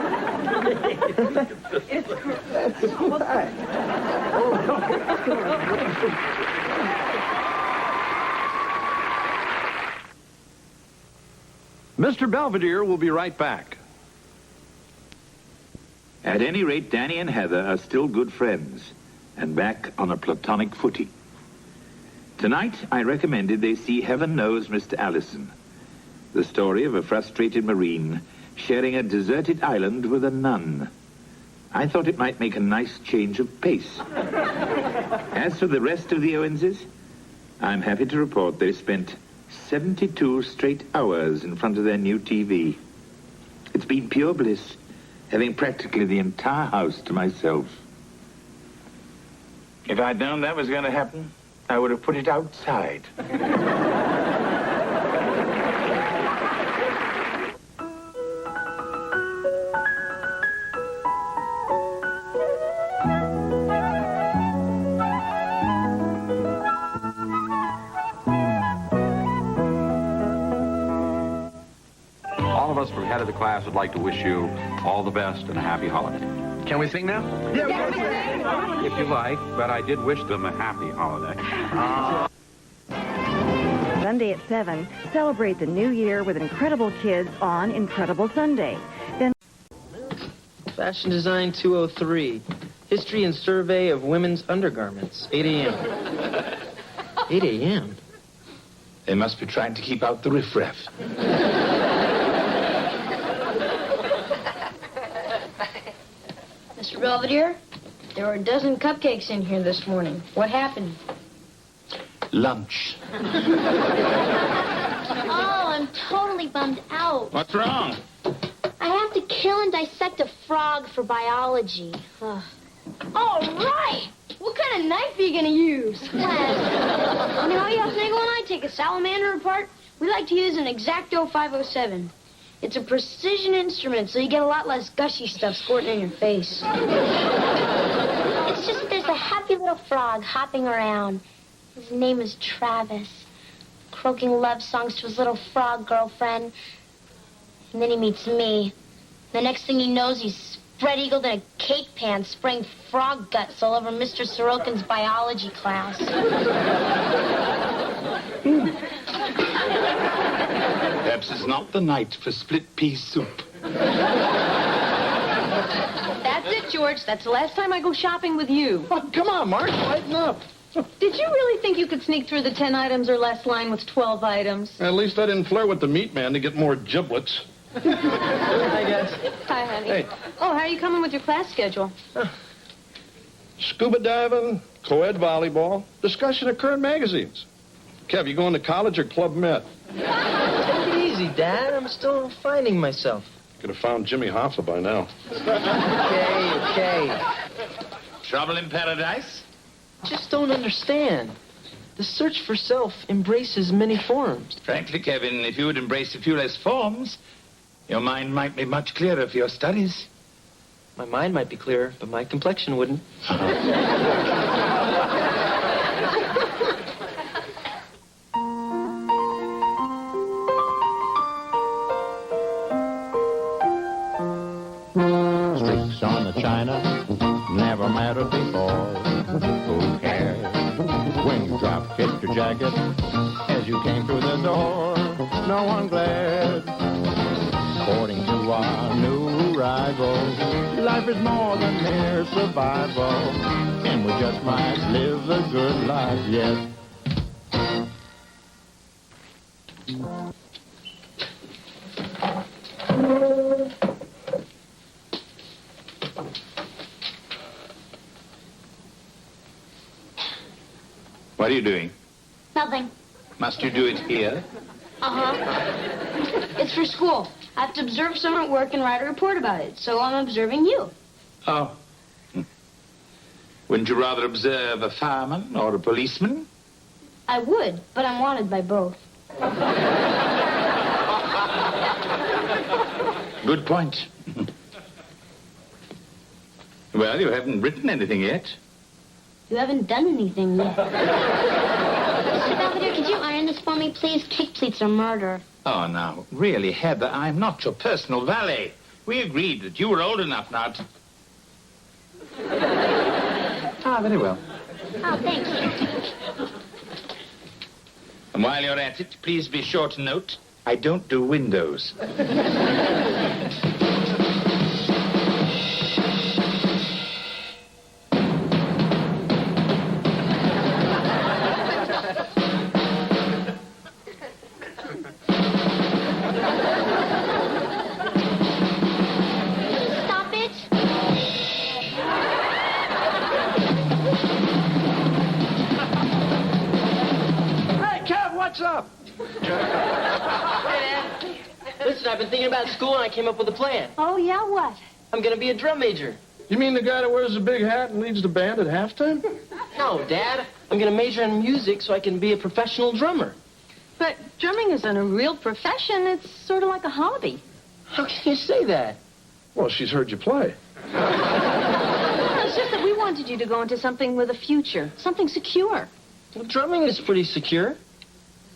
Mr. Belvedere will be right back. At any rate, Danny and Heather are still good friends and back on a platonic footing. Tonight, I recommended they see Heaven Knows Mr. Allison, the story of a frustrated Marine sharing a deserted island with a nun. I thought it might make a nice change of pace. As for the rest of the Owenses, I'm happy to report they spent 72 straight hours in front of their new TV. It's been pure bliss, having practically the entire house to myself. If I'd known that was going to happen, I would have put it outside. All of us from head of the class would like to wish you all the best and a happy holiday. Can we sing now? If you like, but I did wish them a happy holiday. Sunday at 7, celebrate the new year with Incredible Kids on Incredible Sunday. Then Fashion Design 203. History and Survey of Women's Undergarments. 8 a.m. 8 a.m.? They must be trying to keep out the riffraff. Mr. Belvedere, there were a dozen cupcakes in here this morning. What happened? Lunch. Oh, I'm totally bummed out. What's wrong? I have to kill and dissect a frog for biology. Ugh. All right! What kind of knife are you going to use? You know how Snaggle and I take a salamander apart? We like to use an X-Acto 507. It's a precision instrument, so you get a lot less gushy stuff squirting in your face. It's just there's a happy little frog hopping around. His name is Travis, croaking love songs to his little frog girlfriend. And then he meets me. The next thing he knows, he's spread-eagled in a cake pan, spraying frog guts all over Mr. Sorokin's biology class. Perhaps it's not the night for split pea soup. That's it, George. That's the last time I go shopping with you. Oh, come on, Mark, lighten up. Did you really think you could sneak through the 10 items or less line with 12 items? At least I didn't flirt with the meat man to get more giblets. Hi, guys. Hi, honey. Hey. Oh, how are you coming with your class schedule? Scuba diving, co-ed volleyball, discussion of current magazines. Kev, you going to college or Club Med? Take it easy, Dad. I'm still finding myself. Could have found Jimmy Hoffa by now. Okay. Trouble in paradise? Just don't understand. The search for self embraces many forms. Frankly, Kevin, if you would embrace a few less forms, your mind might be much clearer for your studies. My mind might be clearer, but my complexion wouldn't. Streaks on the china never mattered before. Who cares when you drop kicked your jacket as you came through the door? No one glared. According to our new rival, life is more than mere survival, and we just might live a good life yet. What are you doing? Nothing. Must you do it here? Uh-huh. It's It's for school. I have to observe someone at work and write a report about it. So I'm observing you. Oh. Wouldn't you rather observe a fireman or a policeman? I would, but I'm wanted by both. Good point. Well, you haven't written anything yet. You haven't done anything yet. Mr. Belvedere, could you iron this for me, please? Kick pleats are murder. Oh, now, really, Heather, I'm not your personal valet. We agreed that you were old enough now to... Ah, very well. Oh, thank you. And while you're at it, please be sure to note, I don't do windows. Stop it. Hey, Kev, what's up? Hey, Dad. Listen, I've been thinking about school and I came up with a plan. Oh, yeah, what? I'm gonna be a drum major. You mean the guy that wears the big hat and leads the band at halftime? No, Dad. I'm gonna major in music so I can be a professional drummer. But drumming isn't a real profession. It's sort of like a hobby. How can you say that? Well, she's heard you play. It's just that we wanted you to go into something with a future, something secure. Well, drumming is pretty secure.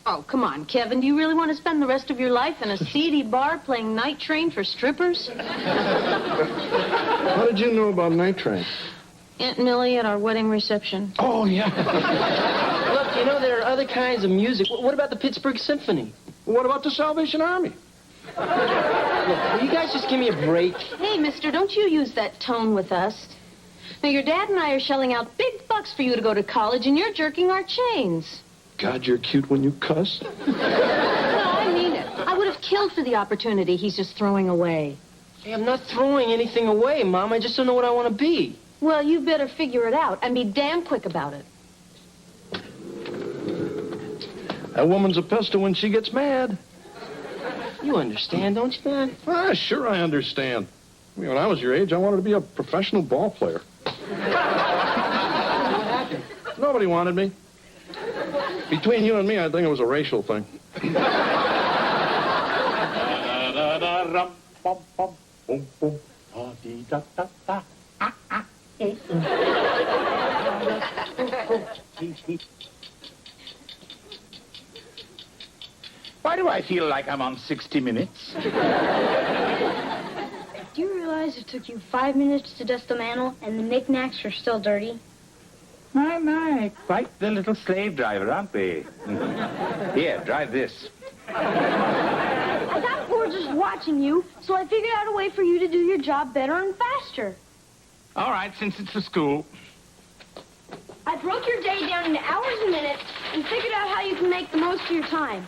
Oh, come on, Kevin. Do you really want to spend the rest of your life in a seedy bar playing Night Train for strippers? How did you know about Night Train? Aunt Millie at our wedding reception. Oh, yeah. Look, you know, there are other kinds of music. What about the Pittsburgh Symphony? What about the Salvation Army? Look, will you guys just give me a break? Hey, mister, don't you use that tone with us. Now, your dad and I are shelling out big bucks for you to go to college, and you're jerking our chains. God, you're cute when you cuss. No, I mean it. I would have killed for the opportunity he's just throwing away. Hey, I'm not throwing anything away, Mom. I just don't know what I want to be. Well, you better figure it out and be damn quick about it. That woman's a pistol when she gets mad. You understand, don't you, Dad? Ah, sure I understand. I mean, when I was your age, I wanted to be a professional ball player. What happened? Nobody wanted me. Between you and me, I think it was a racial thing. Why do I feel like I'm on 60 Minutes? Do you realize it took you 5 minutes to dust the mantle and the knickknacks are still dirty? My, quite the little slave driver, aren't we? Here, drive this. I got bored just watching you, so I figured out a way for you to do your job better and faster. All right, since it's for school. I broke your day down into hours and minutes and figured out how you can make the most of your time.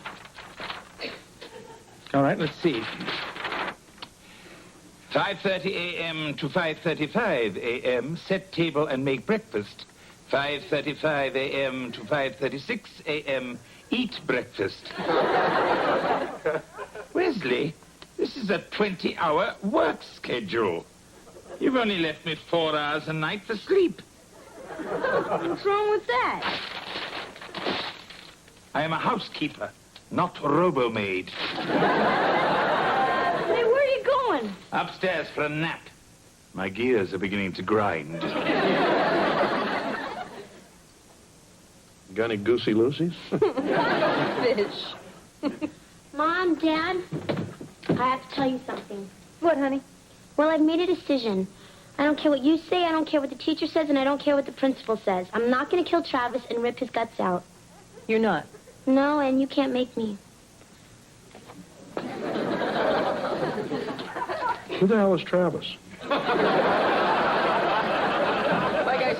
All right, let's see. 5:30 a.m. to 5:35 a.m., set table and make breakfast. 5:35 a.m. to 5:36 a.m., eat breakfast. Wesley, this is a 20-hour work schedule. You've only left me 4 hours a night for sleep. What's wrong with that? I am a housekeeper, not robo-maid. Hey, where are you going? Upstairs for a nap. My gears are beginning to grind. Got any goosey loosies? Fish. Mom, Dad, I have to tell you something. What, honey? Well, I've made a decision. I don't care what you say, I don't care what the teacher says, and I don't care what the principal says. I'm not going to kill Travis and rip his guts out. You're not. No, and you can't make me. Who the hell is Travis? Bye, guys.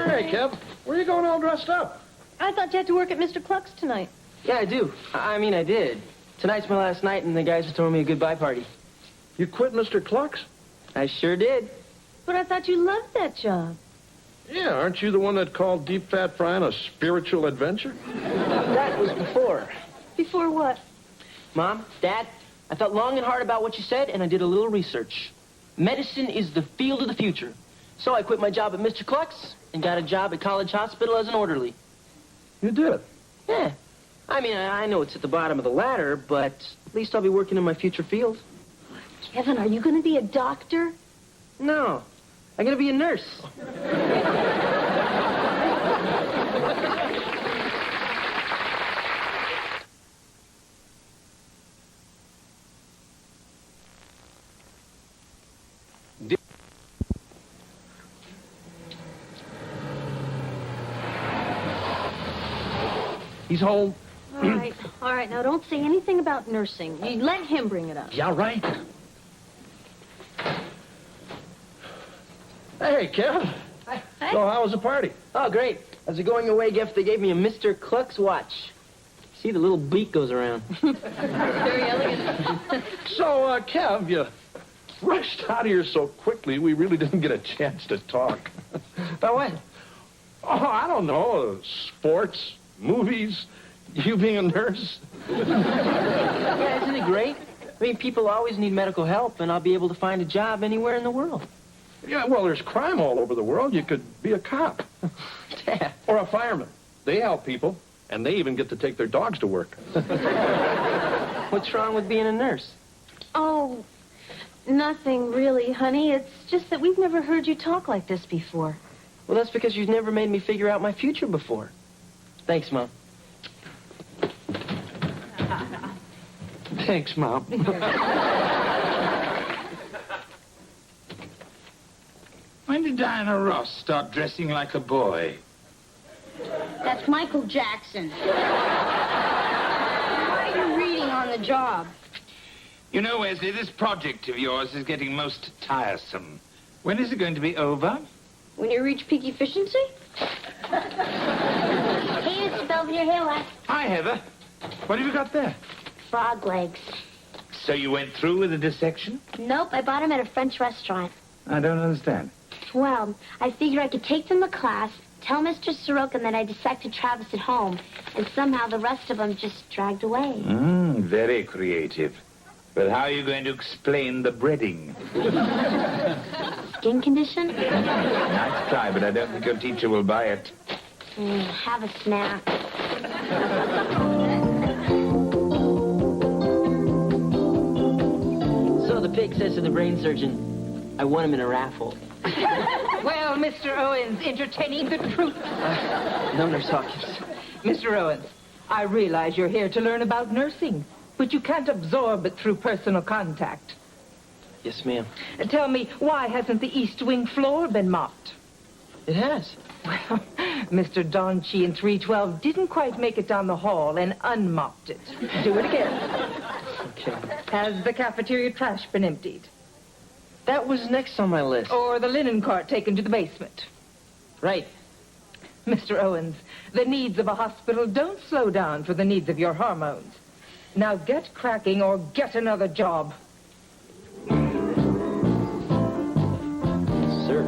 Hey, Kev, where are you going all dressed up? I thought you had to work at Mr. Cluck's tonight. Yeah, I do. I mean, I did. Tonight's my last night, and the guys are throwing me a goodbye party. You quit Mr. Cluck's? I sure did. But I thought you loved that job. Yeah, aren't you the one that called deep fat frying a spiritual adventure? That was before. Before what? Mom, Dad, I thought long and hard about what you said, and I did a little research. Medicine is the field of the future. So I quit my job at Mr. Cluck's and got a job at College Hospital as an orderly. You did? Yeah. I mean, I know it's at the bottom of the ladder, but at least I'll be working in my future field. Kevin, are you going to be a doctor? No. I'm going to be a nurse. He's home. All right. Now, don't say anything about nursing. You let him bring it up. Yeah, right. Hey, Kev. Hey. So how was the party? Oh, great. As a going-away gift, they gave me a Mr. Cluck's watch. See, the little beak goes around. Very elegant. So, Kev, you rushed out of here so quickly, we really didn't get a chance to talk. About what? Oh, I don't know. Sports, movies, you being a nurse. Yeah, isn't it great? I mean, people always need medical help, and I'll be able to find a job anywhere in the world. Yeah, well, there's crime all over the world. You could be a cop. Yeah. Or a fireman. They help people, and they even get to take their dogs to work. What's wrong with being a nurse? Oh, nothing really, honey. It's just that we've never heard you talk like this before. Well, that's because you've never made me figure out my future before. Thanks, Mom. Thanks, Mom. When did Diana Ross start dressing like a boy? That's Michael Jackson. What are you reading on the job? You know, Wesley, this project of yours is getting most tiresome. When is it going to be over? When you reach peak efficiency? Hey, it's Belvedere. Hey, Lex. Hi, Heather. What have you got there? Frog legs. So you went through with the dissection? Nope, I bought them at a French restaurant. I don't understand. Well, I figured I could take them to class, tell Mr. Sorokin that I dissected Travis at home, and somehow the rest of them just dragged away. Very creative. But how are you going to explain the breading? Skin condition? Nice try, but I don't think your teacher will buy it. Have a snack. So the pig says to the brain surgeon, I won him in a raffle. Well, Mr. Owens, entertaining the truth. No, Nurse Hawkins. Mr. Owens, I realize you're here to learn about nursing, but you can't absorb it through personal contact. Yes, ma'am. Tell me, why hasn't the East Wing floor been mopped? It has. Well, Mr. Donchi in 312 didn't quite make it down the hall and unmopped it. Do it again. Okay. Has the cafeteria trash been emptied? That was next on my list. Or the linen cart taken to the basement? Right. Mr. Owens, the needs of a hospital don't slow down for the needs of your hormones. Now get cracking or get another job. Sir.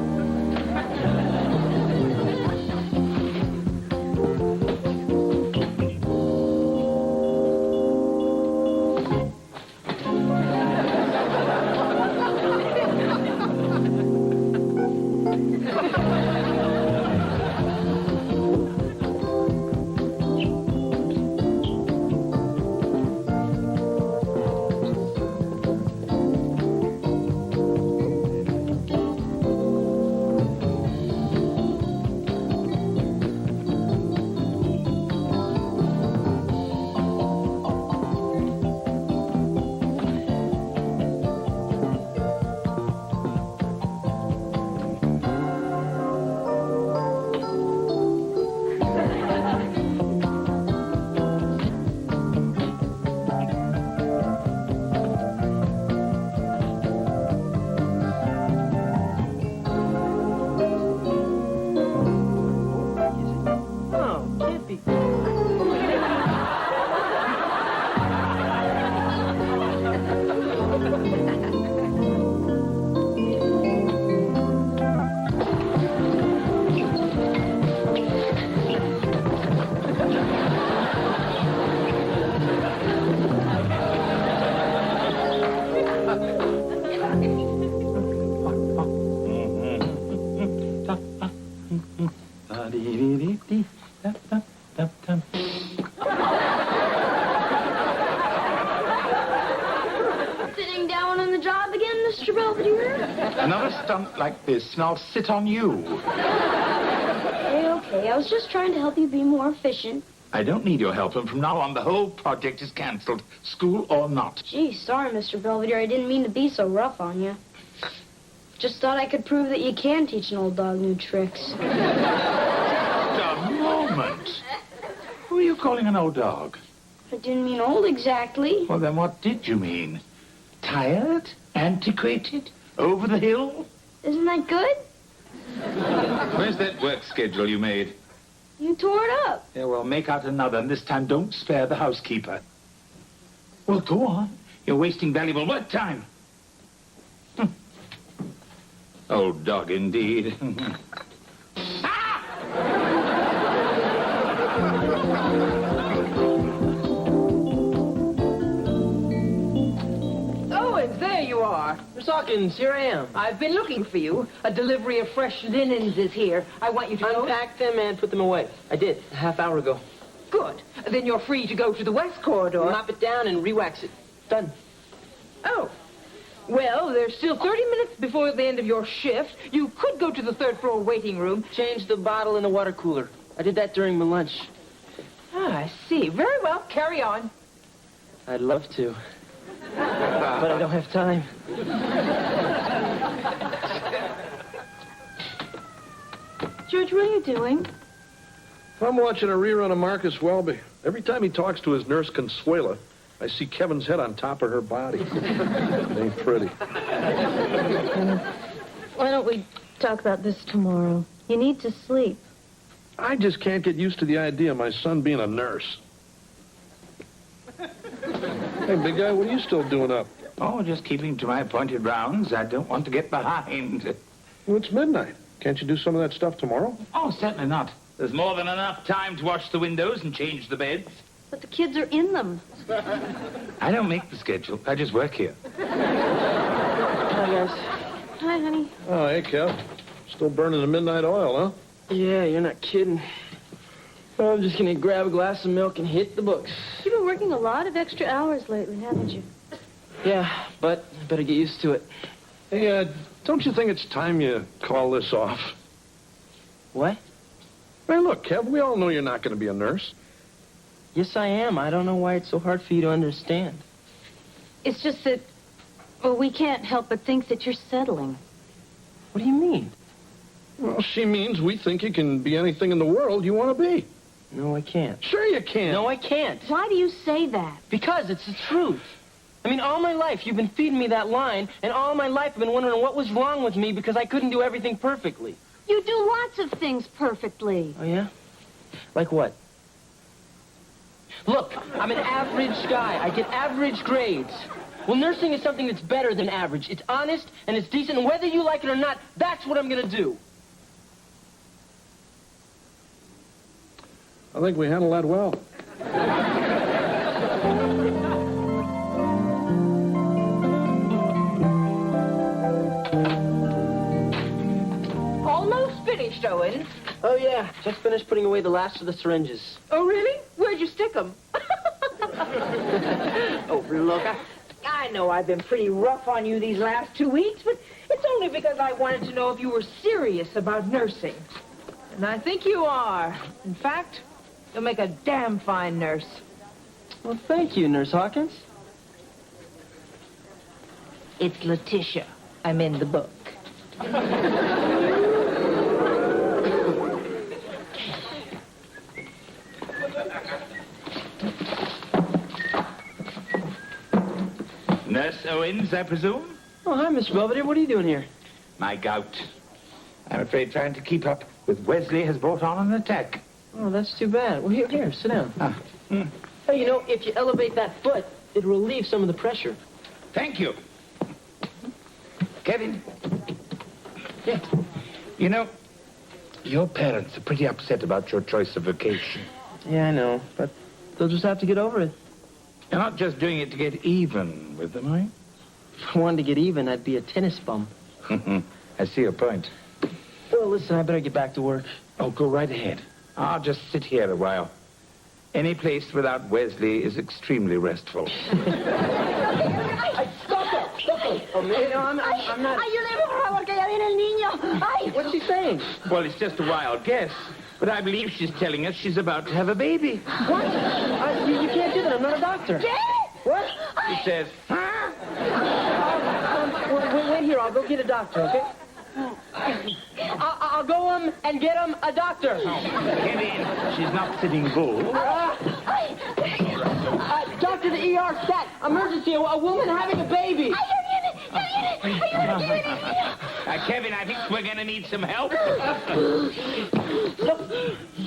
stunt like this, and I'll sit on you. Okay. I was just trying to help you be more efficient. I don't need your help, and from now on, the whole project is cancelled, school or not. Gee, sorry, Mr. Belvedere. I didn't mean to be so rough on you. Just thought I could prove that you can teach an old dog new tricks. A moment. Who are you calling an old dog? I didn't mean old exactly. Well, then what did you mean? Tired? Antiquated? Over the hill? Isn't that good? Where's that work schedule you made? You tore it up. Yeah, well, make out another, and this time don't spare the housekeeper. Well, go on. You're wasting valuable work time. Old dog, indeed. Owens, there you are. Miss Hawkins, here I am. I've been looking for you. A delivery of fresh linens is here. I want you to unpack them and put them away. I did, a half hour ago. Good. Then you're free to go to the west corridor. Mop it down and re-wax it. Done. Oh. Well, there's still 30 minutes before the end of your shift. You could go to the third floor waiting room. Change the bottle in the water cooler. I did that during my lunch. Ah, I see. Very well. Carry on. I'd love to. But I don't have time. George, what are you doing? I'm watching a rerun of Marcus Welby. Every time he talks to his nurse, Consuela, I see Kevin's head on top of her body. It ain't pretty. Why don't we talk about this tomorrow? You need to sleep. I just can't get used to the idea of my son being a nurse. Hey, big guy, what are you still doing up? Oh, just keeping to my appointed rounds. I don't want to get behind. Well, it's midnight. Can't you do some of that stuff tomorrow? Oh, certainly not. There's more than enough time to wash the windows and change the beds. But the kids are in them. I don't make the schedule. I just work here. Hi, guys. Hi, honey. Oh, hey, Kev. Still burning the midnight oil, huh? Yeah, you're not kidding. Well, I'm just gonna grab a glass of milk and hit the books. You've been working a lot of extra hours lately, haven't you? Yeah, but I better get used to it. Hey, don't you think it's time you call this off? What? Hey, look, Kev, we all know you're not going to be a nurse. Yes, I am. I don't know why it's so hard for you to understand. It's just that, well, we can't help but think that you're settling. What do you mean? Well, she means we think you can be anything in the world you want to be. No, I can't. Sure you can. No, I can't. Why do you say that? Because it's the truth. I mean, all my life you've been feeding me that line, and all my life I've been wondering what was wrong with me because I couldn't do everything perfectly. You do lots of things perfectly. Oh, yeah? Like what? Look, I'm an average guy. I get average grades. Well, nursing is something that's better than average. It's honest and it's decent, and whether you like it or not, that's what I'm going to do. I think we handled that well. Almost finished, Owens. Oh, yeah. Just finished putting away the last of the syringes. Oh, really? Where'd you stick them? Oh, look, I know I've been pretty rough on you these last 2 weeks, but it's only because I wanted to know if you were serious about nursing. And I think you are. In fact, you'll make a damn fine nurse. Well, thank you, Nurse Hawkins. It's Letitia. I'm in the book. Nurse Owens, I presume? Oh, hi, Miss Belvedere. What are you doing here? My gout. I'm afraid trying to keep up with Wesley has brought on an attack. Oh, that's too bad. Well, here, sit down. Hmm. Hey, you know, if you elevate that foot, it'll relieve some of the pressure. Thank you. Kevin. Yeah. You know, your parents are pretty upset about your choice of vocation. Yeah, I know, but they'll just have to get over it. You're not just doing it to get even with them, are you? If I wanted to get even, I'd be a tennis bum. I see your point. Well, listen, I better get back to work. Oh, go right ahead. I'll just sit here a while. Any place without Wesley is extremely restful. Stop it! Oh, man, no, I'm not... Ayúdeme, por favor, que ya viene el niño. Ay. What's she saying? Well, it's just a wild guess, but I believe she's telling us she's about to have a baby. What? You can't do that. I'm not a doctor. What? She says, Wait here. I'll go get a doctor, okay? I'll go and get a doctor. Kevin, she's not sitting bull. Doctor, the ER stat. Emergency. A woman having a baby. Kevin, I think we're going to need some help.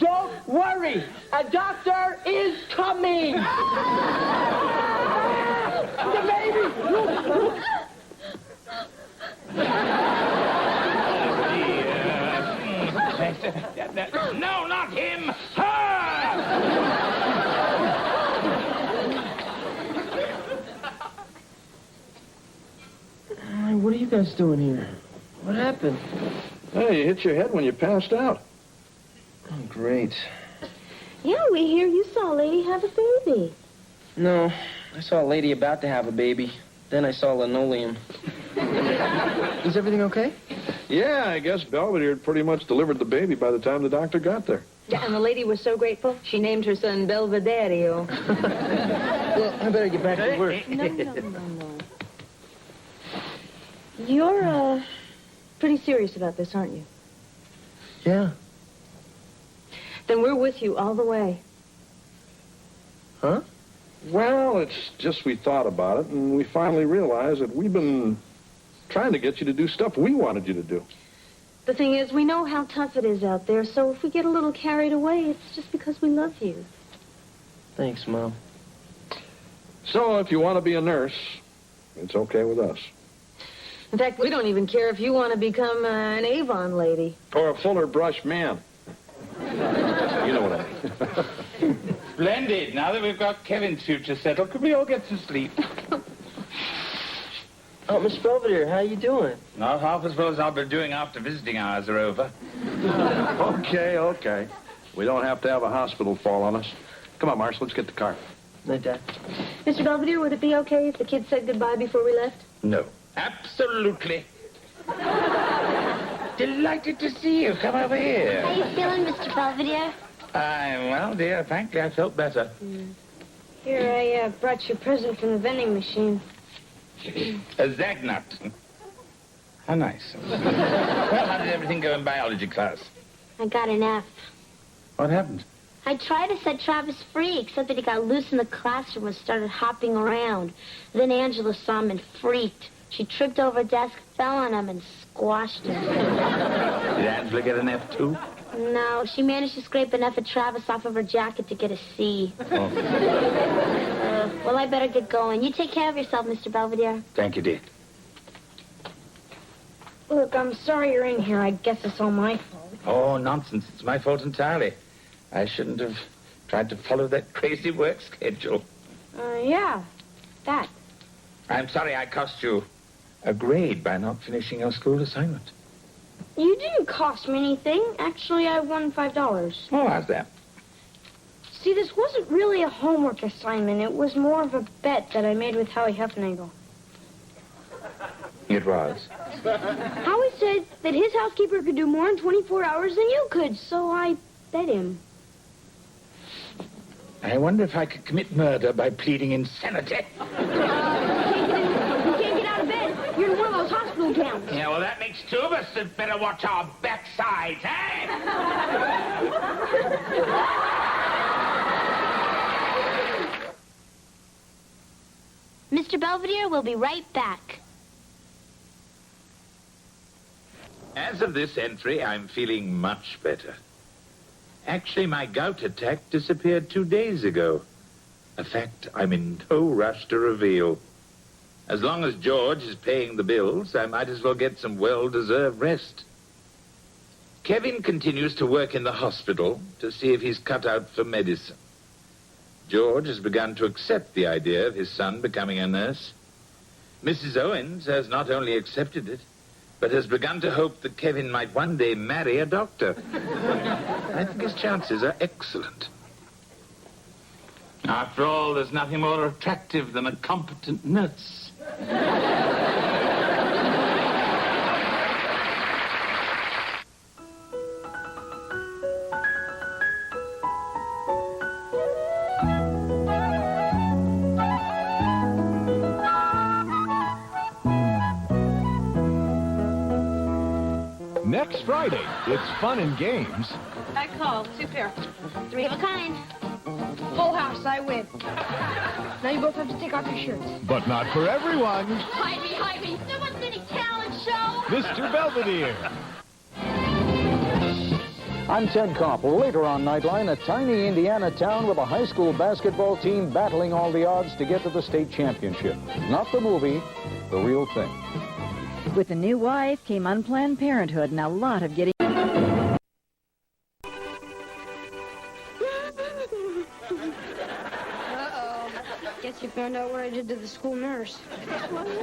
Don't worry. A doctor is coming. The baby. No, not him! Her! What are you guys doing here? What happened? Hey, you hit your head when you passed out. Oh, great. Yeah, we hear you saw a lady have a baby. No, I saw a lady about to have a baby. Then I saw linoleum. Is everything okay? Yeah, I guess Belvedere had pretty much delivered the baby by the time the doctor got there. Yeah, and the lady was so grateful, she named her son Belvedere. Well, I better get back to work. No. You're, pretty serious about this, aren't you? Yeah. Then we're with you all the way. Huh? Well, it's just we thought about it, and we finally realized that we've been trying to get you to do stuff we wanted you to do. The thing is, we know how tough it is out there, so if we get a little carried away, it's just because we love you. Thanks, Mom. So if you want to be a nurse, it's okay with us. In fact, we don't even care if you want to become an Avon lady. Or a fuller brush man. You know what I mean. Splendid. Now that we've got Kevin's future settled, could we all get some sleep? Oh, Miss Belvedere, how you doing? Not half as well as I'll be doing after visiting hours are over. Okay. We don't have to have a hospital fall on us. Come on, Marsh, let's get the car. Night, Dad. Mr. Belvedere, would it be okay if the kids said goodbye before we left? No. Absolutely. Delighted to see you. Come over here. How you feeling, Mr. Belvedere? Well, dear, frankly, I felt better. Here, I brought you a present from the vending machine. A Zagnut. How nice. Well, how did everything go in biology class? I got an F. What happened? I tried to set Travis free, except that he got loose in the classroom and started hopping around. Then Angela saw him and freaked. She tripped over a desk, fell on him, and squashed him. Did Angela get an F, too? No, she managed to scrape enough of Travis off of her jacket to get a C. Oh. Well, I better get going. You take care of yourself, Mr. Belvedere. Thank you, dear. Look, I'm sorry you're in here. I guess it's all my fault. Oh, nonsense. It's my fault entirely. I shouldn't have tried to follow that crazy work schedule. Yeah, that. I'm sorry I cost you a grade by not finishing your school assignment. You didn't cost me anything. Actually, I won $5. Oh, how's that? See, this wasn't really a homework assignment. It was more of a bet that I made with Howie Hefnagel. It was. Howie said that his housekeeper could do more in 24 hours than you could, so I bet him. I wonder if I could commit murder by pleading insanity. You can't get out of bed. You're in one of those hospital gowns. Yeah, well, that makes two of us that better watch our backsides, eh? Mr. Belvedere will be right back. As of this entry, I'm feeling much better. Actually, my gout attack disappeared 2 days ago. A fact I'm in no rush to reveal. As long as George is paying the bills, I might as well get some well-deserved rest. Kevin continues to work in the hospital to see if he's cut out for medicine. George has begun to accept the idea of his son becoming a nurse. Mrs. Owens has not only accepted it, but has begun to hope that Kevin might one day marry a doctor. I think his chances are excellent. After all, there's nothing more attractive than a competent nurse. Next Friday, it's fun and games. I call. 2 pair. 3 of a kind. Full house, I win. Now you both have to take off your shirts. But not for everyone. Hide me, hide me. Someone's mini talent show. Mr. Belvedere. I'm Ted Koppel. Later on Nightline, a tiny Indiana town with a high school basketball team battling all the odds to get to the state championship. Not the movie, the real thing. With a new wife came unplanned parenthood and a lot of getting... Uh-oh. Guess you found out what I did to the school nurse. What, honey?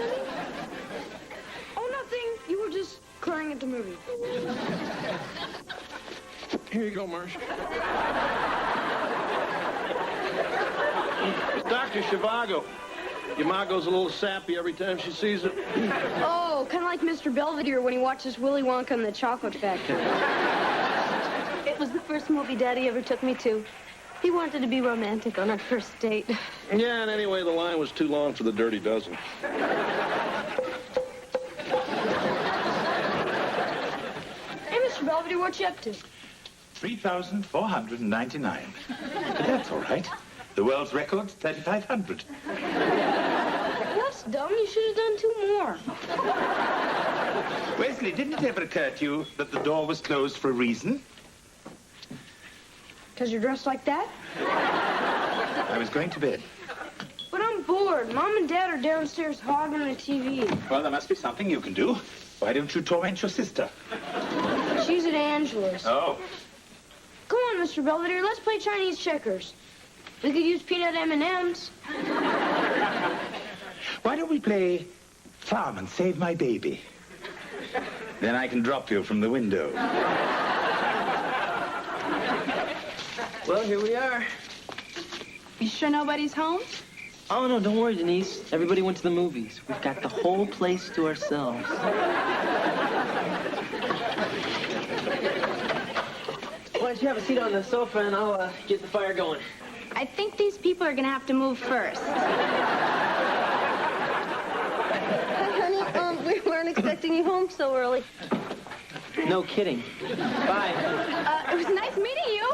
Oh, nothing. You were just crying at the movie. Here you go, Marsh. Dr. Zhivago. Your ma goes a little sappy every time she sees it. Oh, kind of like Mr. Belvedere when he watches Willy Wonka and the Chocolate Factory. It was the first movie Daddy ever took me to. He wanted to be romantic on our first date. Yeah, and anyway, the line was too long for the Dirty Dozen. Hey, Mr. Belvedere, what you up to? 3,499. But that's all right. The world's record's 3,500. That's dumb. You should have done 2 more. Wesley, didn't it ever occur to you that the door was closed for a reason? Because you're dressed like that? I was going to bed. But I'm bored. Mom and Dad are downstairs hogging the TV. Well, there must be something you can do. Why don't you torment your sister? She's at Angela's. Oh. Come on, Mr. Belvedere. Let's play Chinese checkers. We could use peanut M&Ms. Why don't we play Farm and Save My Baby? Then I can drop you from the window. Well, here we are. You sure nobody's home? Oh, no, don't worry, Denise. Everybody went to the movies. We've got the whole place to ourselves. Why don't you have a seat on the sofa and I'll get the fire going. I think these people are going to have to move first. Honey, we weren't expecting you home so early. No kidding. Bye. It was nice meeting you.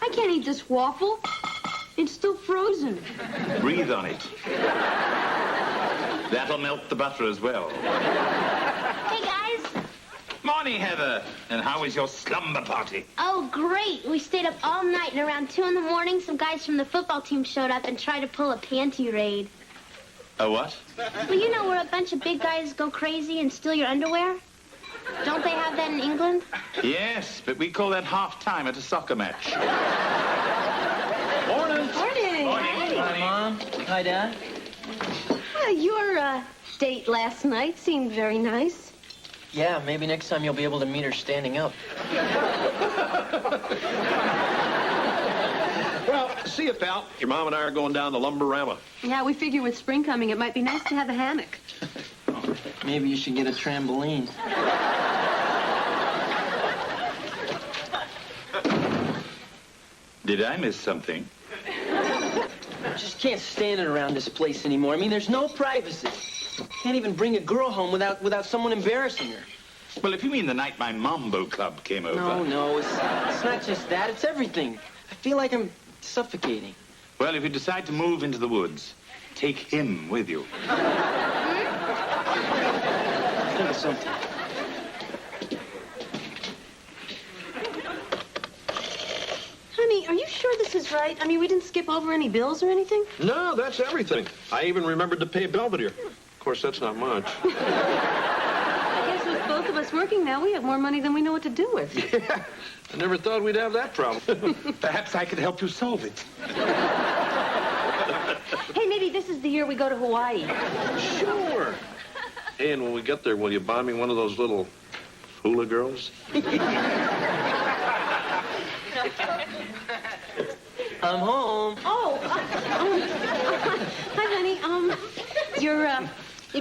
I can't eat this waffle. It's still frozen. Breathe on it. That'll melt the butter as well. Hey, guys. Morning, Heather. And how was your slumber party? Oh, great. We stayed up all night, and around 2 in the morning, some guys from the football team showed up and tried to pull a panty raid. A what? Well, you know where a bunch of big guys go crazy and steal your underwear? Don't they have that in England? Yes, but we call that half-time at a soccer match. Morning. Morning. Hi, Mom. Hi, Dad. Well, your date last night seemed very nice. Yeah, maybe next time you'll be able to meet her standing up. Well, see you, pal. Your mom and I are going down to Lumberama. Yeah, we figure with spring coming, it might be nice to have a hammock. Maybe you should get a trampoline. Did I miss something? I just can't stand it around this place anymore. I mean, there's no privacy. Can't even bring a girl home without someone embarrassing her. Well, if you mean the night my Mambo Club came over... No, it's not just that. It's everything. I feel like I'm suffocating. Well, if you decide to move into the woods, take him with you. Think of something. Honey, are you sure this is right? I mean, we didn't skip over any bills or anything? No, that's everything. I even remembered to pay Belvedere. Of course, that's not much. I guess with both of us working now, we have more money than we know what to do with. Yeah, I never thought we'd have that problem. Perhaps I could help you solve it. Hey, maybe this is the year we go to Hawaii. Sure. Hey, and when we get there, will you buy me one of those little hula girls? I'm home. Oh, hi, honey. Your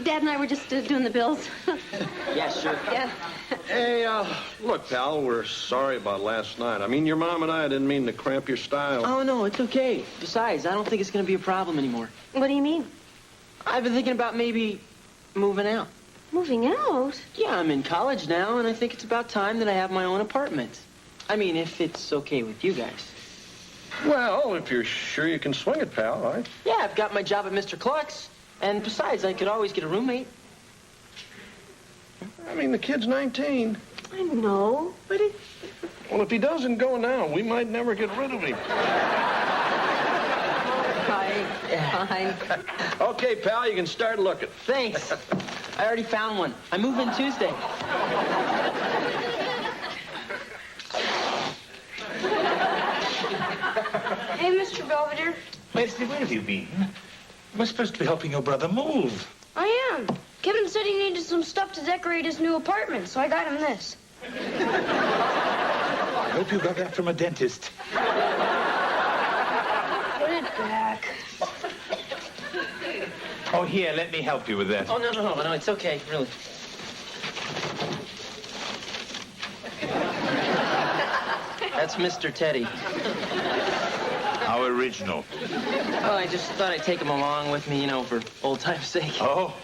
dad and I were just doing the bills. Yeah, sure. Yeah. Hey, look, pal, we're sorry about last night. I mean, your mom and I didn't mean to cramp your style. Oh, no, it's okay. Besides, I don't think it's going to be a problem anymore. What do you mean? I've been thinking about maybe moving out. Moving out? Yeah, I'm in college now, and I think it's about time that I have my own apartment. I mean, if it's okay with you guys. Well, if you're sure you can swing it, pal, all right? Yeah, I've got my job at Mr. Cluck's. And besides, I could always get a roommate. I mean, the kid's 19. I know, but it... Well, if he doesn't go now, we might never get rid of him. Fine. Okay, pal, you can start looking. Thanks. I already found one. I move in Tuesday. Hey, Mr. Belvedere. Where have you been? We're supposed to be helping your brother move. I am. Kevin said he needed some stuff to decorate his new apartment, so I got him this. I hope you got that from a dentist. Put it back. Oh, here, let me help you with that. Oh, no, it's okay, really. That's Mr. Teddy. How original. Oh, I just thought I'd take him along with me, for old time's sake. Oh,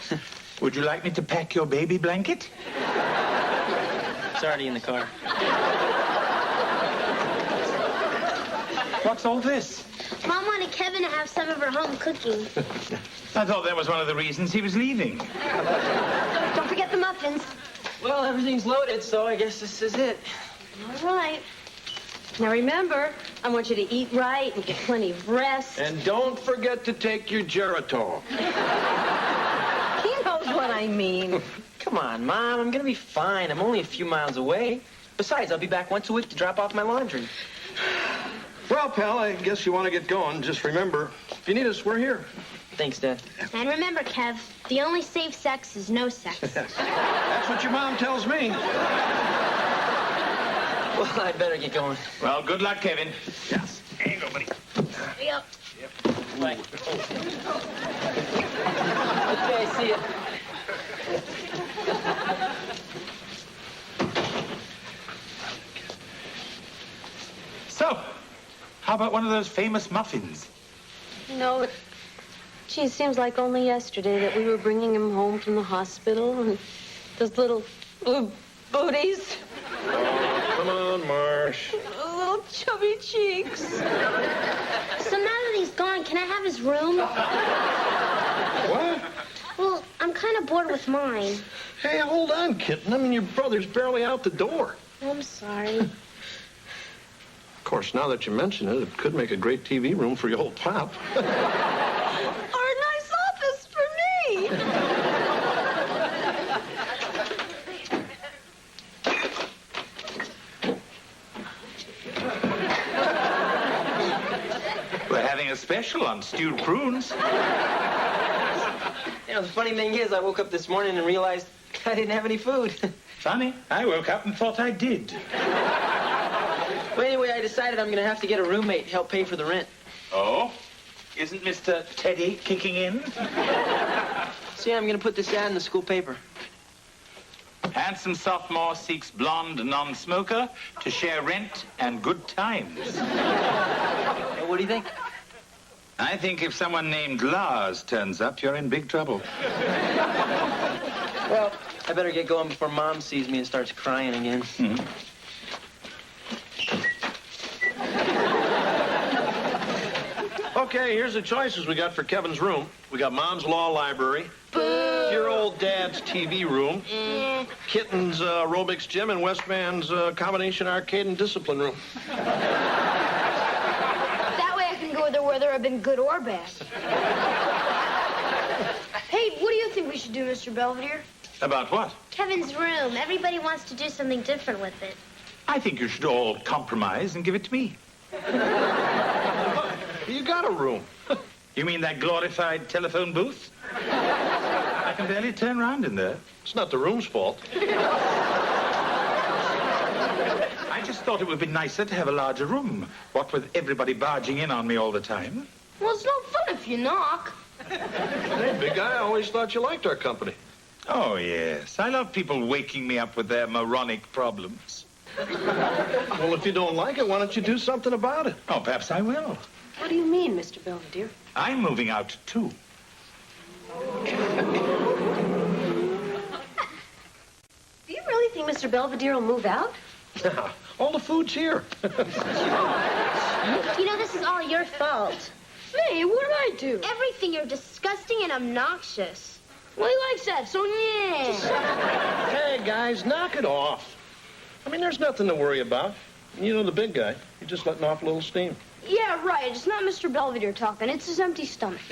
would you like me to pack your baby blanket? It's already in the car. What's all this? Mom wanted Kevin to have some of her home cooking. I thought that was one of the reasons he was leaving. Don't forget the muffins. Well, everything's loaded, so I guess this is it. All right. Now remember, I want you to eat right and get plenty of rest. And don't forget to take your Geritol. He knows what I mean. Come on, Mom, I'm gonna be fine. I'm only a few miles away. Besides, I'll be back once a week to drop off my laundry. Well, pal, I guess you want to get going. Just remember, if you need us, we're here. Thanks, Dad. And remember, Kev, the only safe sex is no sex. That's what your mom tells me. Well, I'd better get going. Well, good luck, Kevin. Yes. There you go, buddy. Yep. Bye. Okay, see ya. So, how about one of those famous muffins? No, gee, it seems like only yesterday that we were bringing him home from the hospital, and those little booties. Oh, come on, Marsh. Little chubby cheeks. So now that he's gone, can I have his room? What? Well, I'm kind of bored with mine. Hey, hold on, kitten. I mean, your brother's barely out the door. I'm sorry. Of course, now that you mention it, it could make a great TV room for your old pop. Or a nice office for me. We're having a special on stewed prunes. The funny thing is, I woke up this morning and realized I didn't have any food. Funny, I woke up and thought I did. But anyway, I decided I'm going to have to get a roommate to help pay for the rent. Oh? Isn't Mr. Teddy kicking in? So yeah, I'm going to put this ad in the school paper. Handsome sophomore seeks blonde non-smoker to share rent and good times. What do you think? I think if someone named Lars turns up, you're in big trouble. Well, I better get going before Mom sees me and starts crying again. Mm-hmm. Okay, here's the choices we got for Kevin's room. We got Mom's law library, your old dad's TV room, Kitten's aerobics gym, and Westman's combination arcade and discipline room. That way I can go there whether I've been good or bad. Hey, what do you think we should do, Mr. Belvedere? About what? Kevin's room. Everybody wants to do something different with it. I think you should all compromise and give it to me. You got a room. You mean that glorified telephone booth? I can barely turn around in there. It's not the room's fault. I just thought it would be nicer to have a larger room. What with everybody barging in on me all the time. Well, it's no fun if you knock. Hey, big guy, I always thought you liked our company. Oh, yes. I love people waking me up with their moronic problems. Well, if you don't like it, why don't you do something about it? Oh, perhaps I will. What do you mean, Mr. Belvedere? I'm moving out, too. Do you really think Mr. Belvedere will move out? All the food's here. You know, this is all your fault. Hey, what did I do? Everything. You're disgusting and obnoxious. Well, he likes that, so yeah. Hey, guys, knock it off. I mean, there's nothing to worry about. You know the big guy. He's just letting off a little steam. Yeah, right. It's not Mr. Belvedere talking. It's his empty stomach.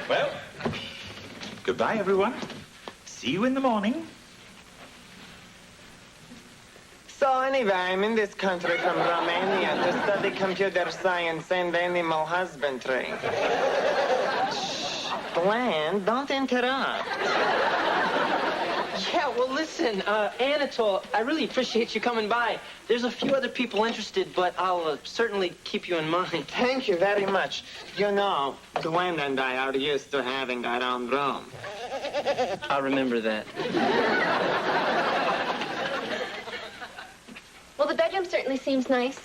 Well, goodbye, everyone. See you in the morning. So anyway, I'm in this country from Romania to study computer science and animal husbandry. Shh, Glenn, don't interrupt. Yeah, well, listen, Anatole, I really appreciate you coming by. There's a few other people interested, but I'll certainly keep you in mind. Thank you very much. You know, Glenn and I are used to having our own room. I'll remember that. Well, the bedroom certainly seems nice.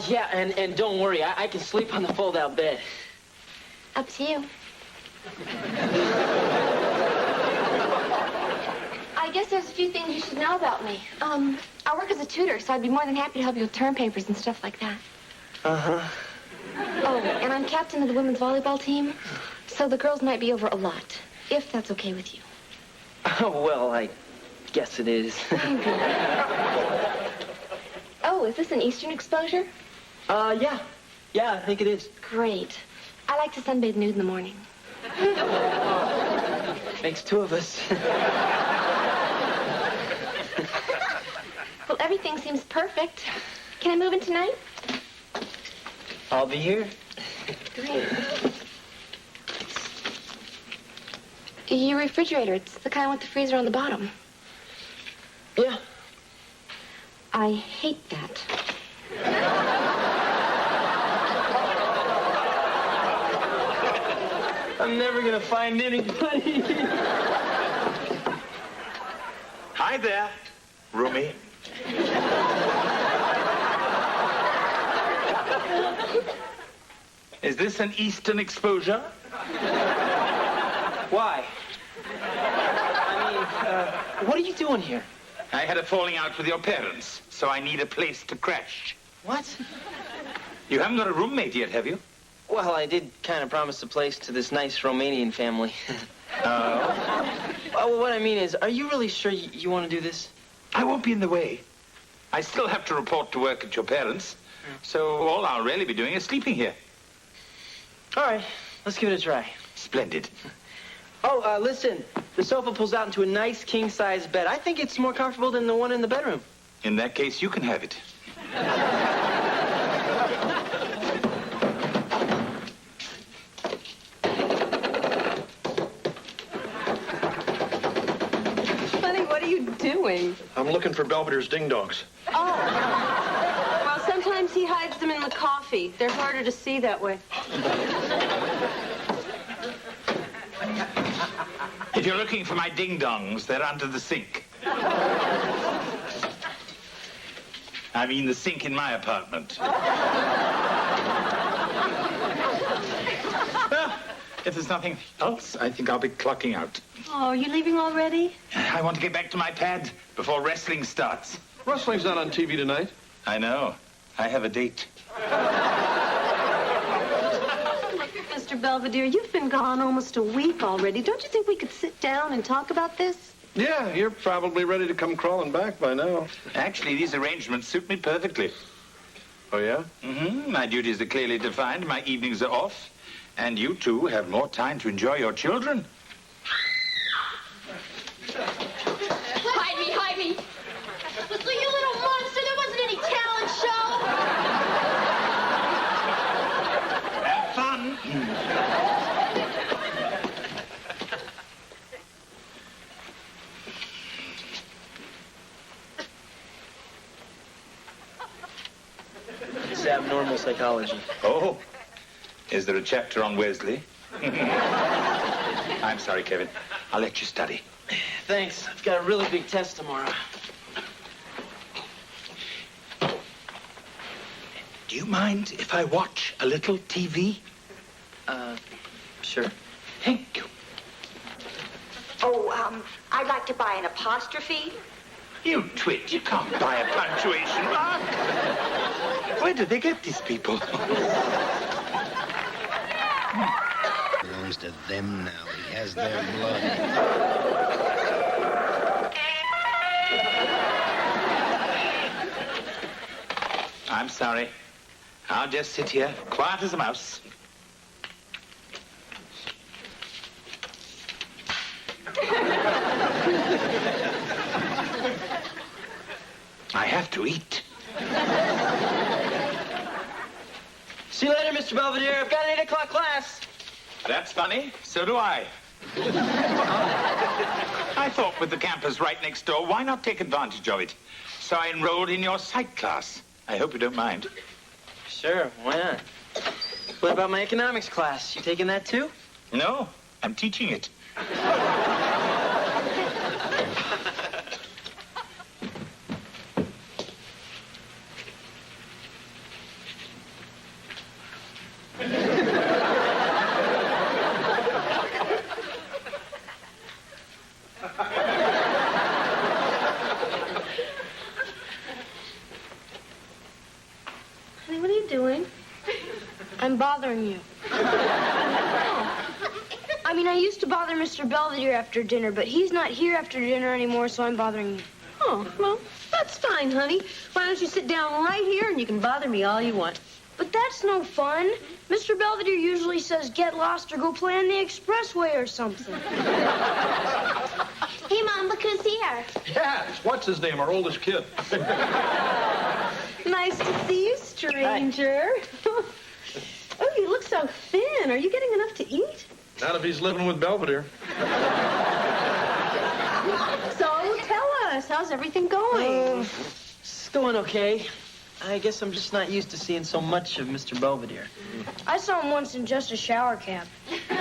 Yeah, and don't worry, I can sleep on the fold-out bed. Up to you. I guess there's a few things you should know about me. I work as a tutor, so I'd be more than happy to help you with term papers and stuff like that. Uh-huh. Oh, and I'm captain of the women's volleyball team, so the girls might be over a lot, if that's okay with you. Oh, well, I guess it is. Oh, is this an Eastern exposure? Yeah. Yeah, I think it is. Great. I like to sunbathe nude in the morning. Makes two of us. Well, everything seems perfect. Can I move in tonight? I'll be here. Great. Your refrigerator, it's the kind with the freezer on the bottom. Yeah. I hate that. I'm never gonna find anybody. Hi there, roomie. Is this an Eastern exposure? Why? I mean, what are you doing here? I had a falling out with your parents, so I need a place to crash. What? You haven't got a roommate yet, have you? Well, I did kind of promise a place to this nice Romanian family. Well, what I mean is, are you really sure you want to do this? I won't be in the way. I still have to report to work at your parents, so all I'll really be doing is sleeping here. All right, let's give it a try. Splendid. Oh, listen, the sofa pulls out into a nice king-size bed. I think it's more comfortable than the one in the bedroom. In that case, you can have it. Honey, what are you doing? I'm looking for Belvedere's ding-dongs. Oh. Well, sometimes he hides them in the coffee. They're harder to see that way. If you're looking for my ding-dongs, they're under the sink. I mean the sink in my apartment. Well, if there's nothing else, I think I'll be clocking out. Oh, are you leaving already? I want to get back to my pad before wrestling starts. Wrestling's not on TV tonight. I know. I have a date. Mr. Belvedere, you've been gone almost a week already. Don't you think we could sit down and talk about this? Yeah, you're probably ready to come crawling back by now. Actually, these arrangements suit me perfectly. Oh, yeah? Mm-hmm. My duties are clearly defined. My evenings are off. And you two have more time to enjoy your children. Hide me, hide me. So you little monster, there wasn't any talent show. Have fun. It's abnormal psychology. Oh, is there a chapter on Wesley? I'm sorry, Kevin. I'll let you study. Thanks. I've got a really big test tomorrow. Do you mind if I watch a little TV? Sure. Thank you. Oh, I'd like to buy an apostrophe. You twit, you can't buy a punctuation mark. Where do they get these people? Belongs to them now. He has their blood. I'm sorry. I'll just sit here, quiet as a mouse. I have to eat. See you later, Mr. Belvedere. I've got an 8 o'clock class. That's funny. So do I. I thought with the campus right next door, why not take advantage of it? So I enrolled in your psych class. I hope you don't mind. Sure, why not? What about my economics class? You taking that too? No, I'm teaching it. Honey, what are you doing? I'm bothering you. I mean, I used to bother Mr. Belvedere after dinner, but he's not here after dinner anymore, so I'm bothering you. Oh, well, that's fine, honey. Why don't you sit down right here and you can bother me all you want. But that's no fun. Mr. Belvedere usually says get lost or go play on the expressway or something. Hey, Mom, look who's here. Yeah, what's his name? Our oldest kid. Nice to see you, stranger. Oh, you look so thin. Are you getting enough to eat? Not if he's living with Belvedere. So tell us, how's everything going? It's going okay. I guess I'm just not used to seeing so much of Mr. Belvedere. I saw him once in just a shower cap. I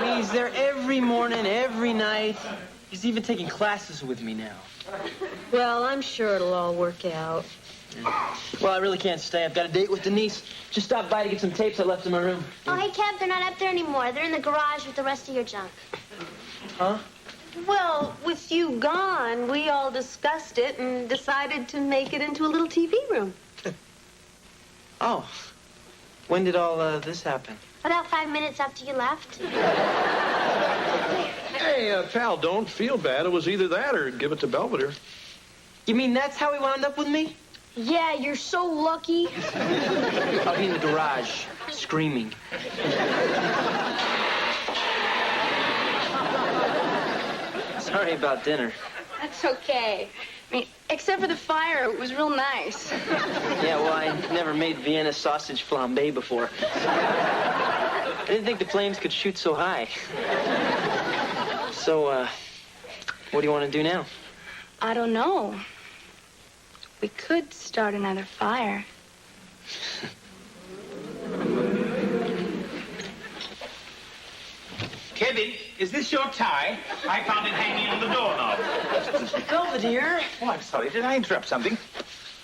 mean, he's there every morning, every night. He's even taking classes with me now. Well, I'm sure it'll all work out. Well, I really can't stay. I've got a date with Denise. Just stopped by to get some tapes I left in my room. Oh, hey, Kev, they're not up there anymore. They're in the garage with the rest of your junk. Huh? Well, with you gone, we all discussed it and decided to make it into a little TV room. Oh. When did all this happen? About 5 minutes after you left. Hey, pal, don't feel bad. It was either that or give it to Belvedere. You mean that's how he wound up with me? Yeah, you're so lucky. I'll be in the garage, screaming. Sorry about dinner. That's okay. I mean, except for the fire, it was real nice. Yeah, well, I never made Vienna sausage flambe before. I didn't think the flames could shoot so high. So, what do you want to do now? I don't know. We could start another fire. Kevin, is this your tie? I found it hanging on the doorknob. Belvedere. Oh, I'm sorry. Did I interrupt something?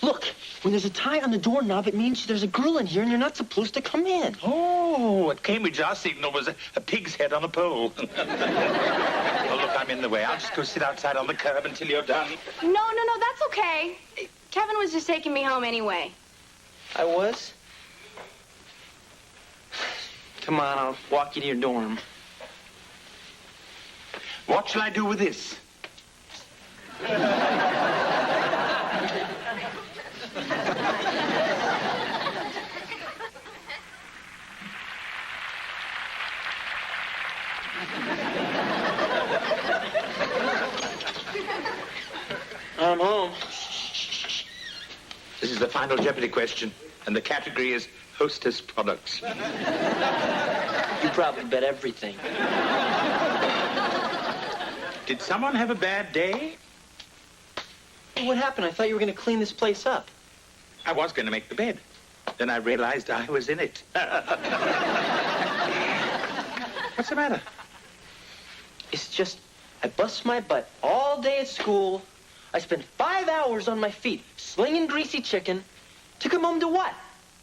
Look, when there's a tie on the doorknob, it means there's a girl in here and you're not supposed to come in. Oh, at Cambridge, our signal was a pig's head on a pole. Well, look, I'm in the way. I'll just go sit outside on the curb until you're done. No, that's okay. Kevin was just taking me home anyway. I was? Come on, I'll walk you to your dorm. What shall I do with this? I'm home. This is the final Jeopardy question, and the category is hostess products. You probably bet everything. Did someone have a bad day? Hey, what happened? I thought you were going to clean this place up. I was going to make the bed. Then I realized I was in it. What's the matter? It's just, I bust my butt all day at school. I spend 5 hours on my feet slinging greasy chicken to come home to what?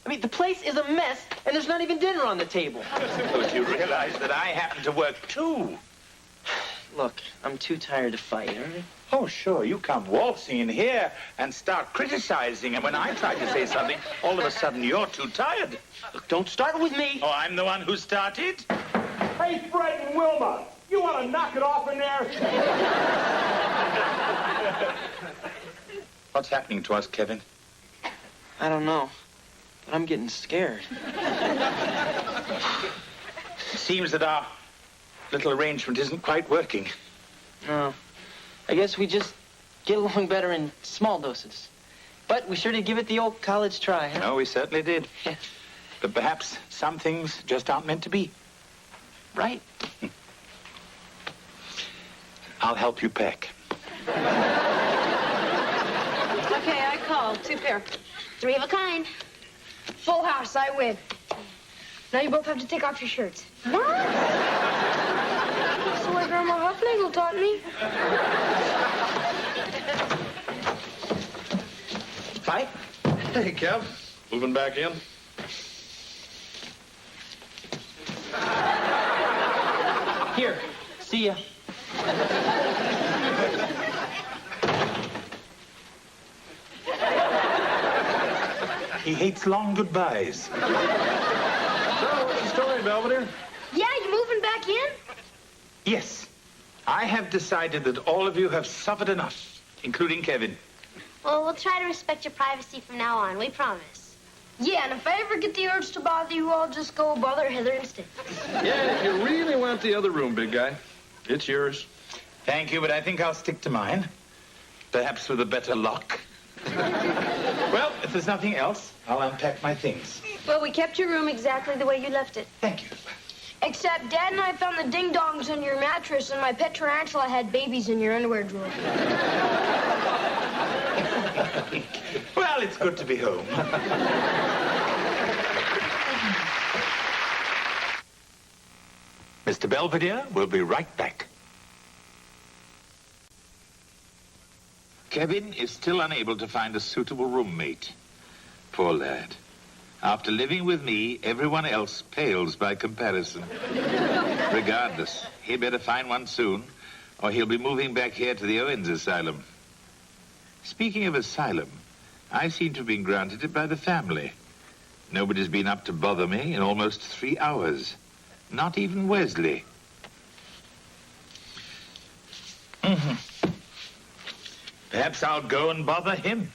I mean, the place is a mess, and there's not even dinner on the table. Suppose you realize that I happen to work, too. Look, I'm too tired to fight, all right? Oh, sure, you come waltzing in here and start criticizing, and when I try to say something, all of a sudden you're too tired. Look, don't start with me. Oh, I'm the one who started? Hey, Fred and Wilma, you want to knock it off in there? What's happening to us, Kevin? I don't know, but I'm getting scared. It seems that our little arrangement isn't quite working. No. I guess we just get along better in small doses. But we sure did give it the old college try, huh? No, we certainly did. But perhaps some things just aren't meant to be. Right. I'll help you pack. Okay, I called. 2 pair. 3 of a kind. Full house, I win. Now you both have to take off your shirts. What? That's the way Grandma Huffnagel taught me. Hi. Hey, Kev. Moving back in? Here, see ya. He hates long goodbyes. So, what's the story, Belvedere? Yeah, you moving back in? Yes. I have decided that all of you have suffered enough, including Kevin. Well, we'll try to respect your privacy from now on. We promise. Yeah, and if I ever get the urge to bother you, I'll just go bother Heather instead. Yeah, if you really want the other room, big guy, it's yours. Thank you, but I think I'll stick to mine. Perhaps with a better lock. Well, if there's nothing else, I'll unpack my things. Well, we kept your room exactly the way you left it. Thank you. Except Dad and I found the ding-dongs in your mattress, and my pet tarantula had babies in your underwear drawer. Well, it's good to be home. Mr. Belvedere will be right back. Kevin is still unable to find a suitable roommate. Poor lad. After living with me, everyone else pales by comparison. Regardless, he better find one soon, or he'll be moving back here to the Owens Asylum. Speaking of asylum, I seem to have been granted it by the family. Nobody's been up to bother me in almost 3 hours. Not even Wesley. Perhaps I'll go and bother him.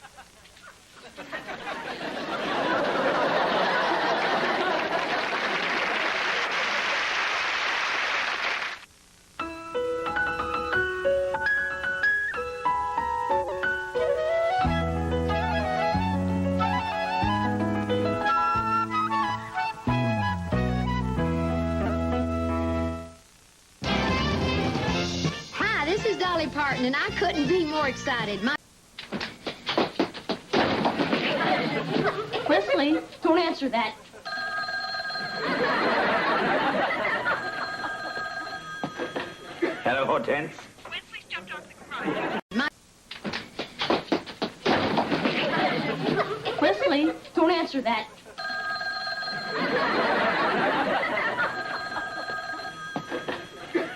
Hi, this is Dolly Parton, and I couldn't be more excited. Wesley, don't answer that. Hello, Hortense. Wesley, don't answer that.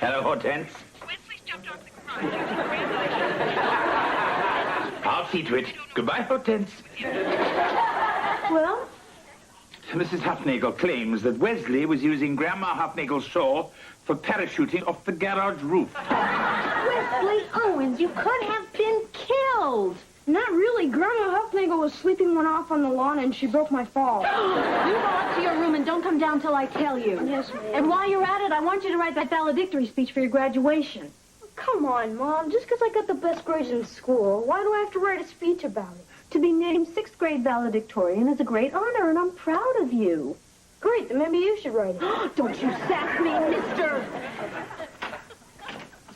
Hello, Hortense. I'll see to it. Goodbye, Hortense. Well? Mrs. Huffnagel claims that Wesley was using Grandma Huffnagel's shawl for parachuting off the garage roof. Wesley Owens, you could have been killed. Not really. Grandma Huffnagel was sleeping one off on the lawn, and she broke my fall. You go up to your room and don't come down till I tell you. Yes, ma'am. And while you're at it, I want you to write that valedictory speech for your graduation. Come on, Mom. Just because I got the best grades in school, why do I have to write a speech about it? To be named 6th grade valedictorian is a great honor, and I'm proud of you. Great, then maybe you should write it. Don't you sass me, mister.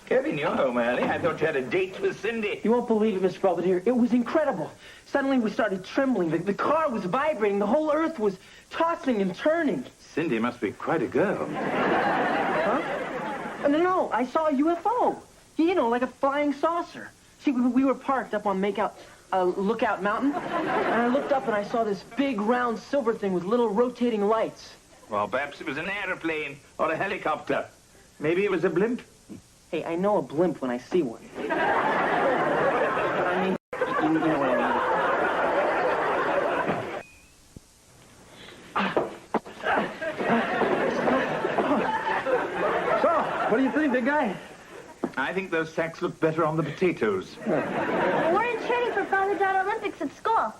Kevin, you're home early. I thought you had a date with Cindy. You won't believe it, Mr. Belvedere. It was incredible. Suddenly we started trembling. The car was vibrating. The whole earth was tossing and turning. Cindy must be quite a girl. Huh? No, I saw a UFO. You know, like a flying saucer. See, we were parked up on Lookout Mountain, and I looked up and I saw this big round silver thing with little rotating lights. Well, perhaps it was an airplane or a helicopter. Maybe it was a blimp. Hey, I know a blimp when I see one. I mean, you know what I mean. So, what do you think, big guy? I think those sacks look better on the potatoes. We're in training for Father John Olympics at school.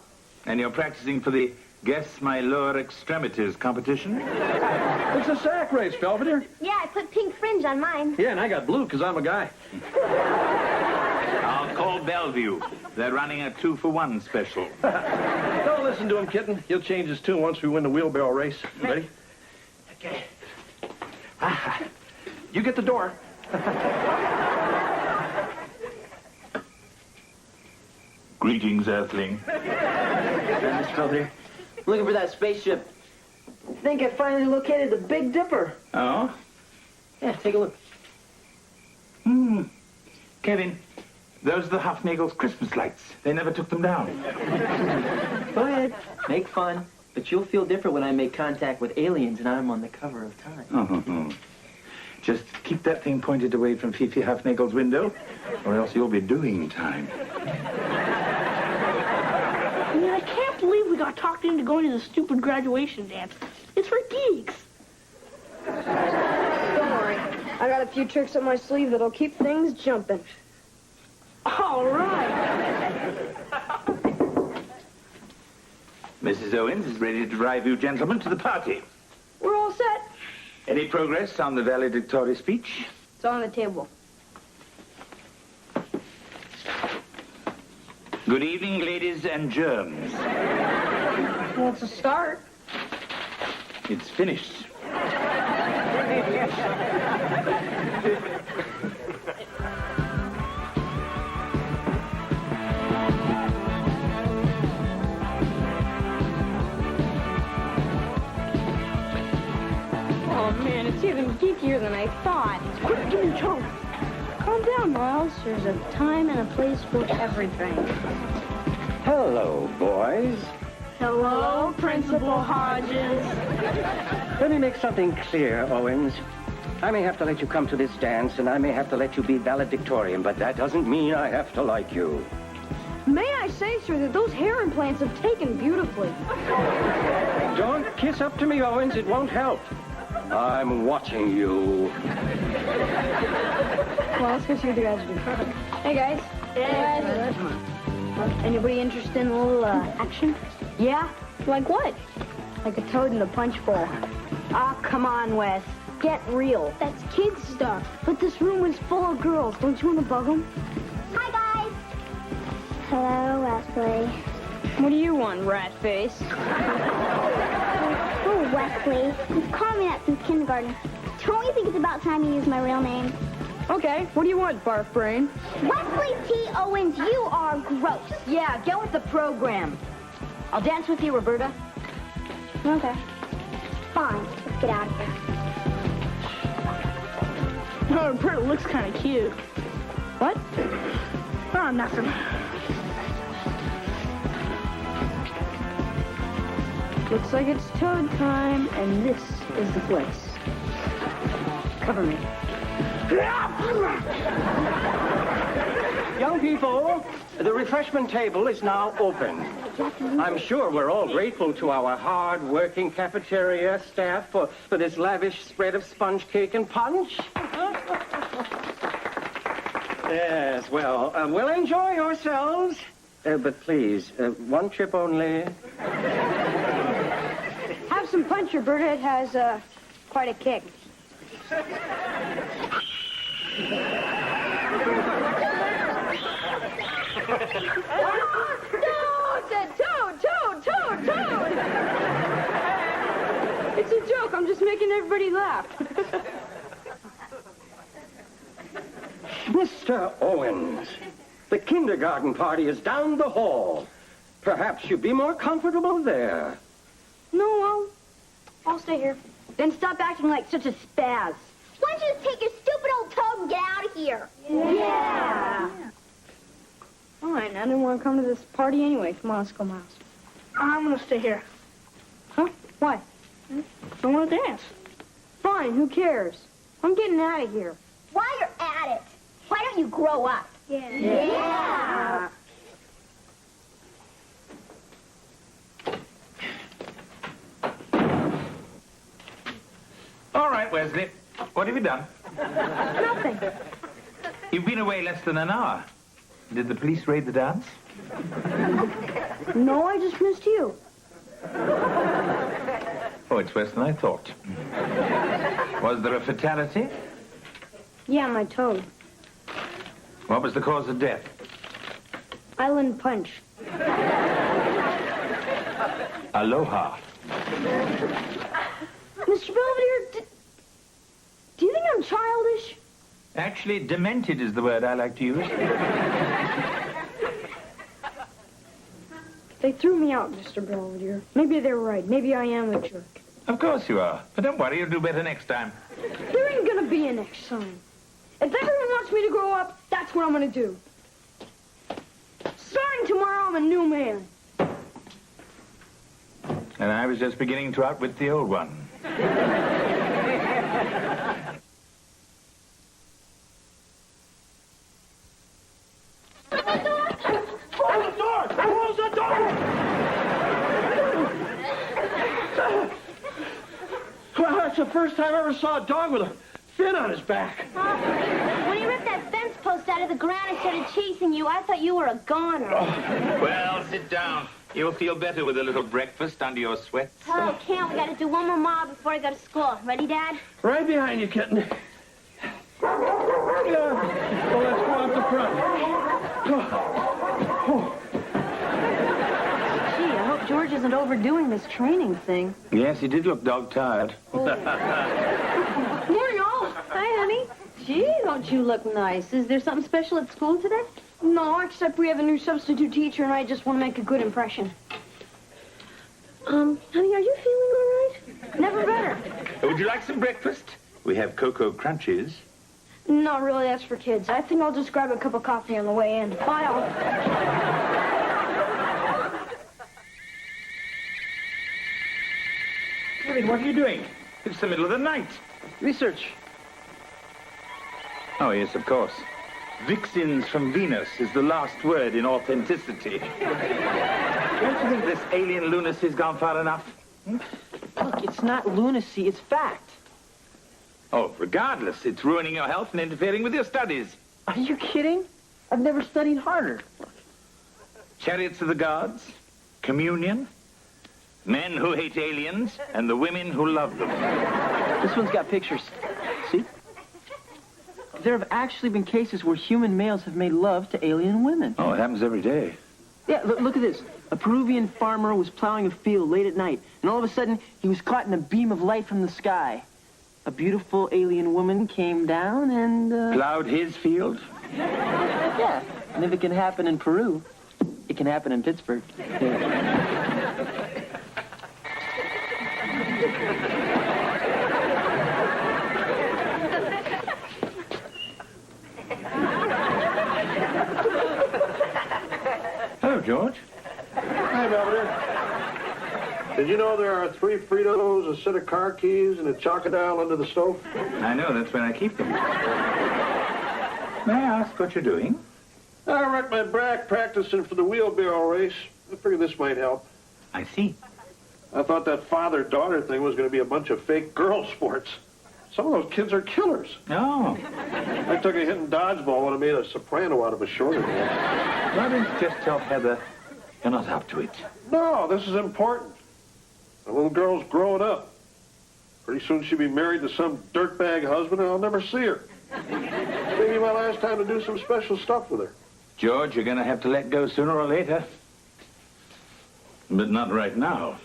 And you're practicing for the Guess My Lower Extremities competition? It's a sack race, Belvedere. Yeah, I put pink fringe on mine. Yeah, and I got blue because I'm a guy. I'll call Bellevue. They're running a 2-for-1 special. Don't listen to him, kitten. He'll change his tune once we win the wheelbarrow race. Ready? Okay. You get the door. Greetings, Earthling. Mr. Belvedere, looking for that spaceship. I think I finally located the Big Dipper. Oh? Yeah, take a look. Kevin, those are the Huffnagel's Christmas lights. They never took them down. Go ahead, make fun. But you'll feel different when I make contact with aliens and I'm on the cover of Time. Just keep that thing pointed away from Fifi Huffnagel's window, or else you'll be doing time. I mean, I can't believe we got talked into going to the stupid graduation dance. It's for geeks. Don't worry. I got a few tricks up my sleeve that'll keep things jumping. All right. Mrs. Owens is ready to drive you gentlemen to the party. We're all set. Any progress on the valedictory speech? It's on the table. Good evening, ladies and germs. Well, it's a start. It's finished. Oh, man, it's even geekier than I thought. Quick, give me a chunk. Calm down, Miles. There's a time and a place for everything. Hello, boys. Hello, Principal Hodges. Let me make something clear, Owens. I may have to let you come to this dance, and I may have to let you be valedictorian, but that doesn't mean I have to like you. May I say, sir, that those hair implants have taken beautifully. Don't kiss up to me, Owens. It won't help. I'm watching you. Well, let's go see what the guys do. Hey, guys. Hey, guys. Anybody interested in a little action? Yeah? Like what? Like a toad in the punch bowl. Ah, come on, Wes. Get real. That's kid stuff. But this room is full of girls. Don't you want to bug them? Hi, guys. Hello, Wesley. What do you want, rat face? Oh, Wesley. You've called me that since kindergarten. Don't you think it's about time you use my real name? Okay, what do you want, barf brain? Wesley T. Owens, you are gross. Yeah, get with the program. I'll dance with you, Roberta. Okay. Fine. Let's get out of here. Oh, Roberta looks kind of cute. What? Oh, nothing. Looks like it's toad time, and this is the place. Cover me. Young people, the refreshment table is now open. I'm sure we're all grateful to our hard-working cafeteria staff for this lavish spread of sponge cake and punch. Yes, well, we'll enjoy yourselves. But please, one trip only. Have some punch, Roberta. It has quite a kick. Toad! It's a joke. I'm just making everybody laugh. Mr. Owens, the kindergarten party is down the hall. Perhaps you'd be more comfortable there. No, I'll stay here. Then stop acting like such a spaz. Why don't you just take your stupid old told him get out of here. Yeah. Fine, I didn't want to come to this party anyway. Come on, let's go, Miles. I'm gonna stay here. Huh? Why? I want to dance. Fine, who cares? I'm getting out of here. While you're at it, why don't you grow up? Yeah. All right, Wesley. What have you done? Nothing. You've been away less than an hour. Did the police raid the dance? No, I just missed you. Oh, it's worse than I thought. Was there a fatality? Yeah, my toad. What was the cause of death? Island punch. Aloha. Mr. Belvedere, do you think I'm childish? Actually, demented is the word I like to use. They threw me out, Mr. Belvedere. Maybe they're right. Maybe I am a jerk. Of course you are. But don't worry, you'll do better next time. There ain't gonna be a next time. If everyone wants me to grow up, that's what I'm gonna do. Starting tomorrow, I'm a new man. And I was just beginning to outwit the old one. Close the door! Well, that's the first time I ever saw a dog with a fin on his back. When he ripped that fence post out of the ground and started chasing you, I thought you were a goner. Well, sit down. You'll feel better with a little breakfast under your sweats. Oh, can't. We got to do one more mile before I go to school. Ready, Dad? Right behind you, kitten. Yeah. Well, let's go out the front. Gee, I hope George isn't overdoing this training thing. Yes, he did look dog-tired. Morning, all. Hi, honey. Gee, don't you look nice. Is there something special at school today? No, except we have a new substitute teacher, and I just want to make a good impression. Honey, are you feeling all right? Never better. Would you like some breakfast? We have Cocoa Crunches. Not really, that's for kids. I think I'll just grab a cup of coffee on the way in. Bye, all. Kevin, what are you doing? It's the middle of the night. Research. Oh, yes, of course. Vixens from Venus is the last word in authenticity. Don't you think this alien lunacy's gone far enough? Look, it's not lunacy, it's fact. Oh, regardless, it's ruining your health and interfering with your studies. Are you kidding? I've never studied harder. Chariots of the gods, communion, men who hate aliens, and the women who love them. This one's got pictures. See? There have actually been cases where human males have made love to alien women. Oh, it happens every day. Yeah, look at this. A Peruvian farmer was plowing a field late at night, and all of a sudden, he was caught in a beam of light from the sky. A beautiful alien woman came down and, Plowed his field? Yeah. And if it can happen in Peru, it can happen in Pittsburgh. Hello, George. Hi, Belvedere. Did you know there are 3 Fritos, a set of car keys, and a Chocodile under the stove? I know, that's where I keep them. May I ask what you're doing? I wrecked my back practicing for the wheelbarrow race. I figured this might help. I see. I thought that father-daughter thing was going to be a bunch of fake girl sports. Some of those kids are killers. Oh. I took a hit in dodgeball and I made a soprano out of a shorter girl. Why don't you just tell Heather you're not up to it? No, this is important. The little girl's growing up. Pretty soon she'll be married to some dirtbag husband and I'll never see her. Maybe my last time to do some special stuff with her. George, you're going to have to let go sooner or later. But not right now.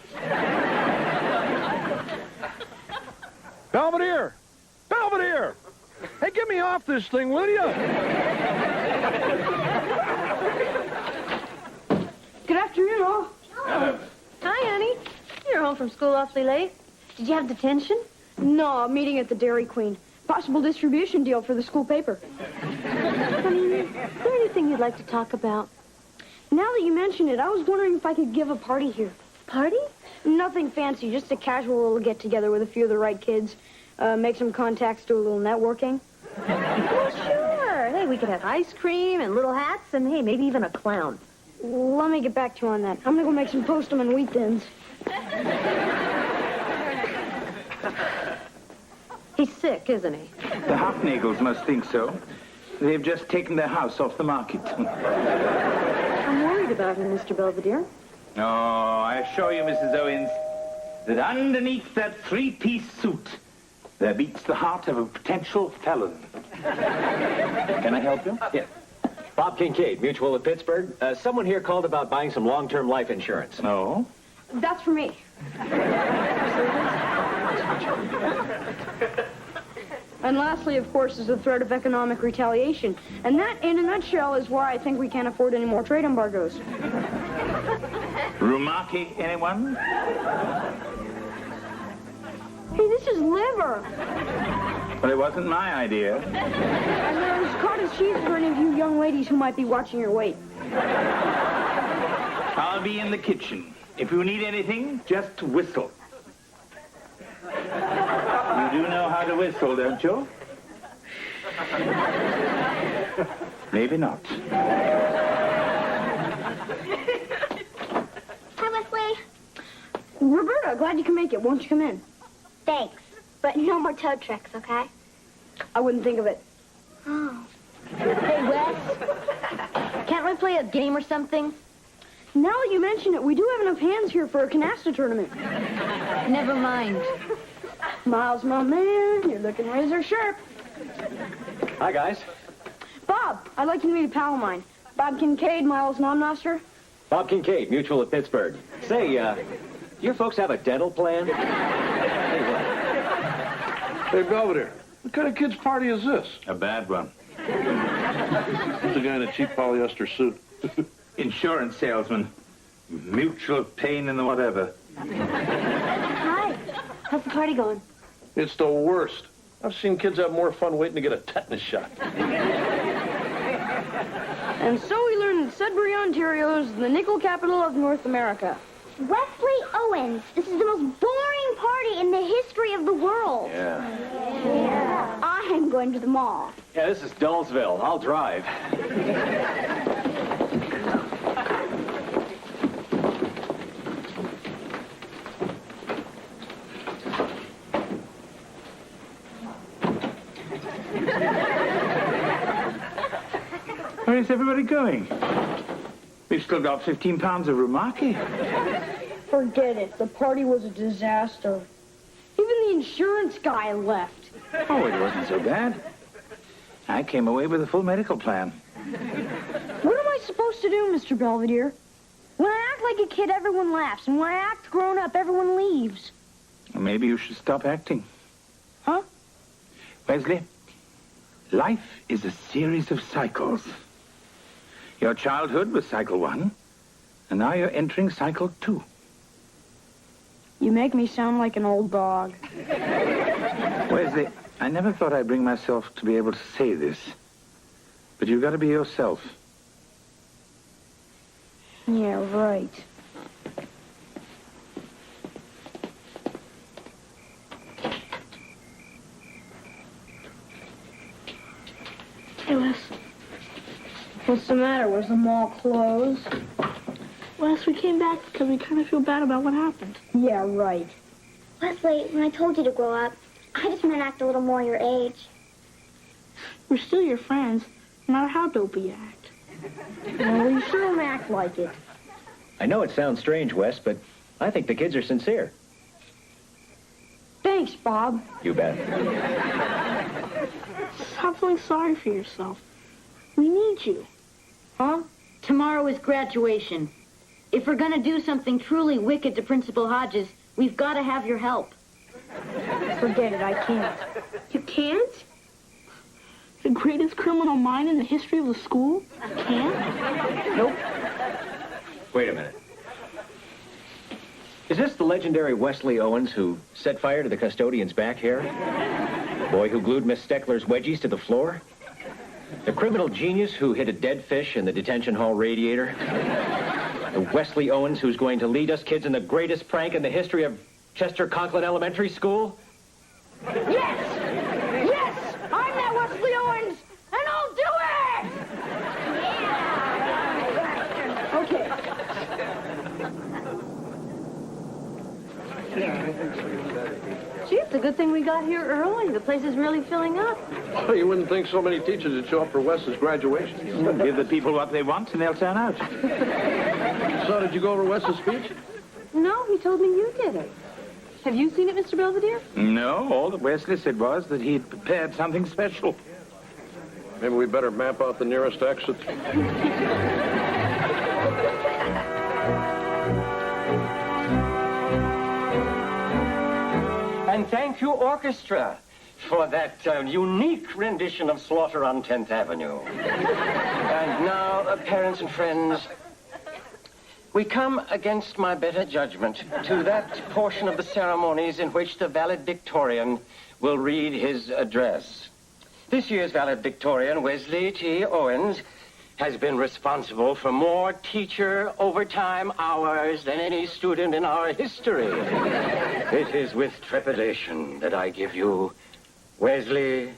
Belvedere! Belvedere! Hey, get me off this thing, will you? Good afternoon, all. Hi, honey. You're home from school awfully late. Did you have detention? No, a meeting at the Dairy Queen. Possible distribution deal for the school paper. Honey, is there anything you'd like to talk about? Now that you mention it, I was wondering if I could give a party here. Party? Nothing fancy, just a casual little get-together with a few of the right kids. Make some contacts, do a little networking. Well, sure. Hey, we could have ice cream and little hats and, hey, maybe even a clown. Let me get back to you on that. I'm gonna go make some Postum and wheat thins. He's sick, isn't he? The Hoffnagels must think so. They've just taken their house off the market. I'm worried about him, Mr. Belvedere. Oh, I assure you, Mrs. Owens, that underneath that three-piece suit, there beats the heart of a potential felon. Can I help you? Yeah. Bob Kincaid, Mutual of Pittsburgh. Someone here called about buying some long-term life insurance. No? That's for me. And lastly, of course, is the threat of economic retaliation. And that, in a nutshell, is why I think we can't afford any more trade embargoes. Rumaki, anyone? Hey, this is liver. But it wasn't my idea. And there's cottage cheese for any of you young ladies who might be watching your weight. I'll be in the kitchen. If you need anything, just whistle. You do know how to whistle, don't you? Maybe not. Hi, Wesley. Roberta, glad you can make it. Won't you come in? Thanks. But no more toe tricks, okay? I wouldn't think of it. Oh. Hey, Wes, can't we play a game or something? Now that you mention it, we do have enough hands here for a canasta tournament. Never mind. Miles, my man, you're looking razor sharp. Hi, guys. Bob, I'd like you to meet a pal of mine. Bob Kincaid, Miles Nomnoster. Bob Kincaid, Mutual of Pittsburgh. Say, do your folks have a dental plan? Hey, Belvedere, what kind of kid's party is this? A bad one. Who's the guy in a cheap polyester suit? Insurance salesman. Mutual pain in the whatever. Hi. How's the party going? It's the worst. I've seen kids have more fun waiting to get a tetanus shot. And so we learned that Sudbury, Ontario is the nickel capital of North America. Wesley Owens. This is the most boring party in the history of the world. Yeah. I'm going to the mall. Yeah, this is Dullsville. I'll drive. Where is everybody going? We've still got 15 pounds of Rumaki. Forget it. The party was a disaster. Even the insurance guy left. Oh, it wasn't so bad. I came away with a full medical plan. What am I supposed to do, Mr. Belvedere? When I act like a kid, everyone laughs. And when I act grown up, everyone leaves. Well, maybe you should stop acting. Huh? Wesley, life is a series of cycles. Your childhood was cycle 1, and now you're entering cycle 2. You make me sound like an old dog. Wesley, I never thought I'd bring myself to be able to say this, but you've got to be yourself. Yeah, right. Hey, Wes. What's the matter? Was the mall closed? Wes, we came back because we kind of feel bad about what happened. Yeah, right. Wesley, when I told you to grow up, I just meant act a little more your age. We're still your friends, no matter how dopey you act. Well, you sure don't act like it. I know it sounds strange, Wes, but I think the kids are sincere. Thanks, Bob. You bet. Stop feeling sorry for yourself. We need you. Huh? Tomorrow is graduation. If we're going to do something truly wicked to Principal Hodges, we've got to have your help. Forget it, I can't. You can't? The greatest criminal mind in the history of the school? Can't? Nope. Wait a minute. Is this the legendary Wesley Owens who set fire to the custodian's back hair? The boy who glued Miss Steckler's wedgies to the floor? The criminal genius who hid a dead fish in the detention hall radiator? The Wesley Owens who's going to lead us kids in the greatest prank in the history of Chester Conklin Elementary School? Yes! Yes! I'm that Wesley Owens, and I'll do it! Okay. Gee, it's a good thing we got here early. The place is really filling up. Oh, you wouldn't think so many teachers would show up for Wes's graduation. Give the people what they want and they'll turn out. So, did you go over Wes's speech? No, he told me you did it. Have you seen it, Mr. Belvedere? No, all that Wesley said was that he'd prepared something special. Maybe we better map out the nearest exit. And thank you, orchestra, for that unique rendition of Slaughter on 10th Avenue. And now, parents and friends, we come against my better judgment to that portion of the ceremonies in which the valedictorian will read his address. This year's valedictorian, Wesley T. Owens, has been responsible for more teacher overtime hours than any student in our history. It is with trepidation that I give you Wesley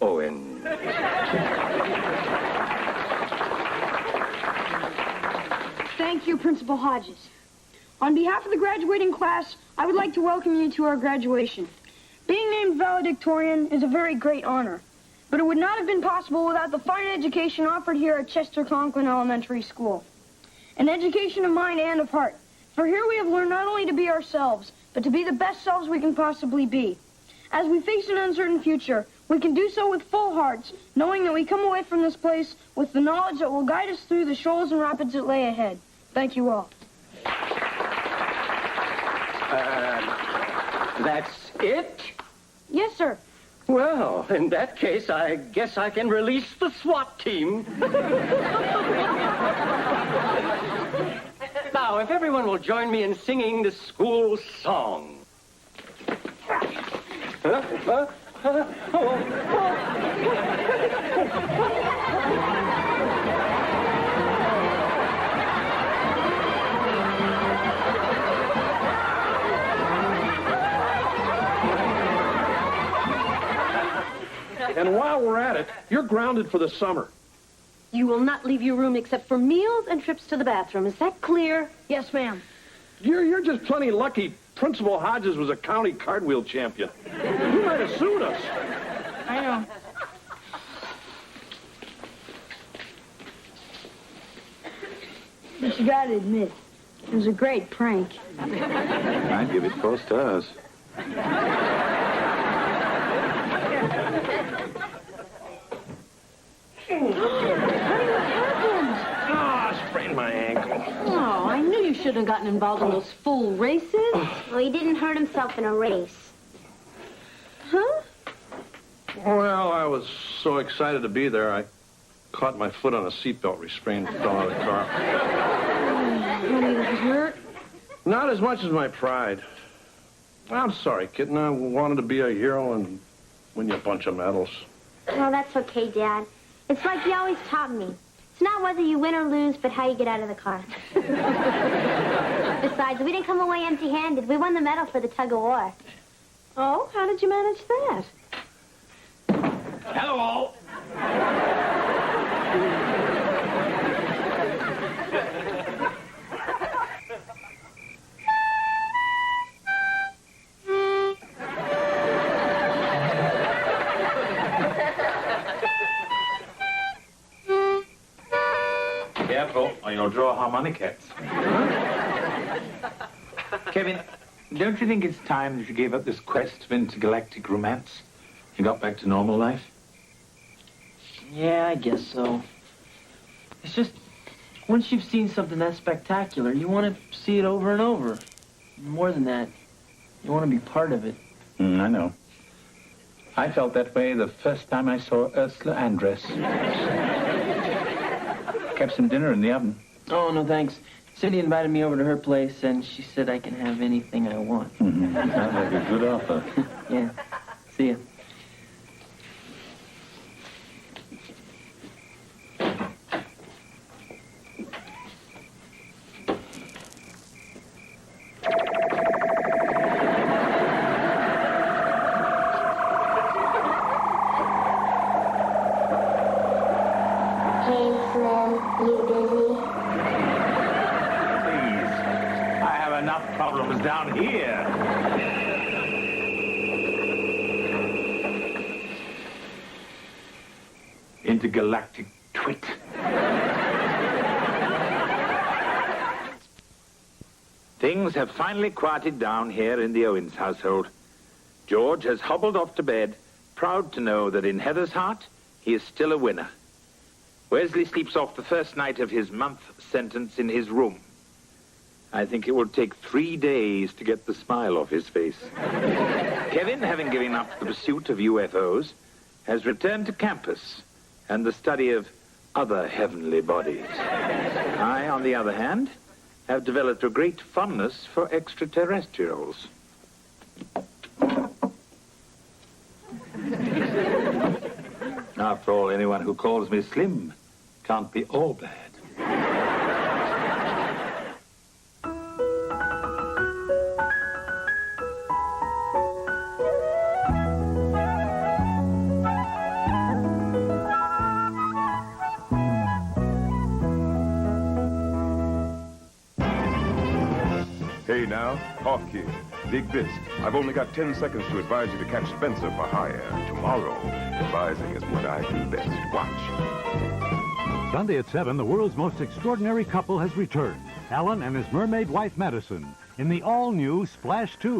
Owens. Thank you, Principal Hodges. On behalf of the graduating class, I would like to welcome you to our graduation. Being named valedictorian is a very great honor, but it would not have been possible without the fine education offered here at Chester Conklin Elementary School. An education of mind and of heart, for here we have learned not only to be ourselves, but to be the best selves we can possibly be. As we face an uncertain future, we can do so with full hearts, knowing that we come away from this place with the knowledge that will guide us through the shoals and rapids that lay ahead. Thank you all. That's it? Yes, sir. Well, in that case, I guess I can release the SWAT team. Now, if everyone will join me in singing the school song. And while we're at it, you're grounded for the summer. You will not leave your room except for meals and trips to the bathroom. Is that clear? Yes, ma'am. You're just plenty lucky Principal Hodges was a county cartwheel champion. You might have sued us. I know. But you gotta admit, it was a great prank. I'd give it 4 stars. I sprained my ankle. Oh, I knew you shouldn't have gotten involved in those fool races. Well, he didn't hurt himself in a race. Huh? Well, I was so excited to be there, I caught my foot on a seatbelt restraint and fell out of the car. Honey, this is hurt. Not as much as my pride. I'm sorry, kitten. I wanted to be a hero and win you a bunch of medals. Well, that's okay, Dad. It's like you always taught me. It's not whether you win or lose, but how you get out of the car. Besides, we didn't come away empty-handed. We won the medal for the tug-of-war. Oh, how did you manage that? Hello, all. Careful, or you'll draw harmonicats. Kevin, don't you think it's time that you gave up this quest for intergalactic romance and got back to normal life? Yeah, I guess so. It's just, once you've seen something that spectacular, you want to see it over and over. More than that, you want to be part of it. I know. I felt that way the first time I saw Ursula Andress. Kept some dinner in the oven. Oh, no, thanks. Cindy invited me over to her place, and she said I can have anything I want. Sounds like a good offer. Yeah. See ya. enough problems down here. Intergalactic twit. Things have finally quieted down here in the Owens household. George has hobbled off to bed, proud to know that in Heather's heart, he is still a winner. Wesley sleeps off the first night of his month sentence in his room. I think it will take 3 days to get the smile off his face. Kevin, having given up the pursuit of UFOs, has returned to campus and the study of other heavenly bodies. I, on the other hand, have developed a great fondness for extraterrestrials. After all, anyone who calls me slim can't be all bad. Hey now, Hawk here. Dig this. I've only got 10 seconds to advise you to catch Spencer for hire tomorrow. Advising is what I do best. Watch. Sunday at 7, the world's most extraordinary couple has returned. Alan and his mermaid wife, Madison, in the all-new Splash 2.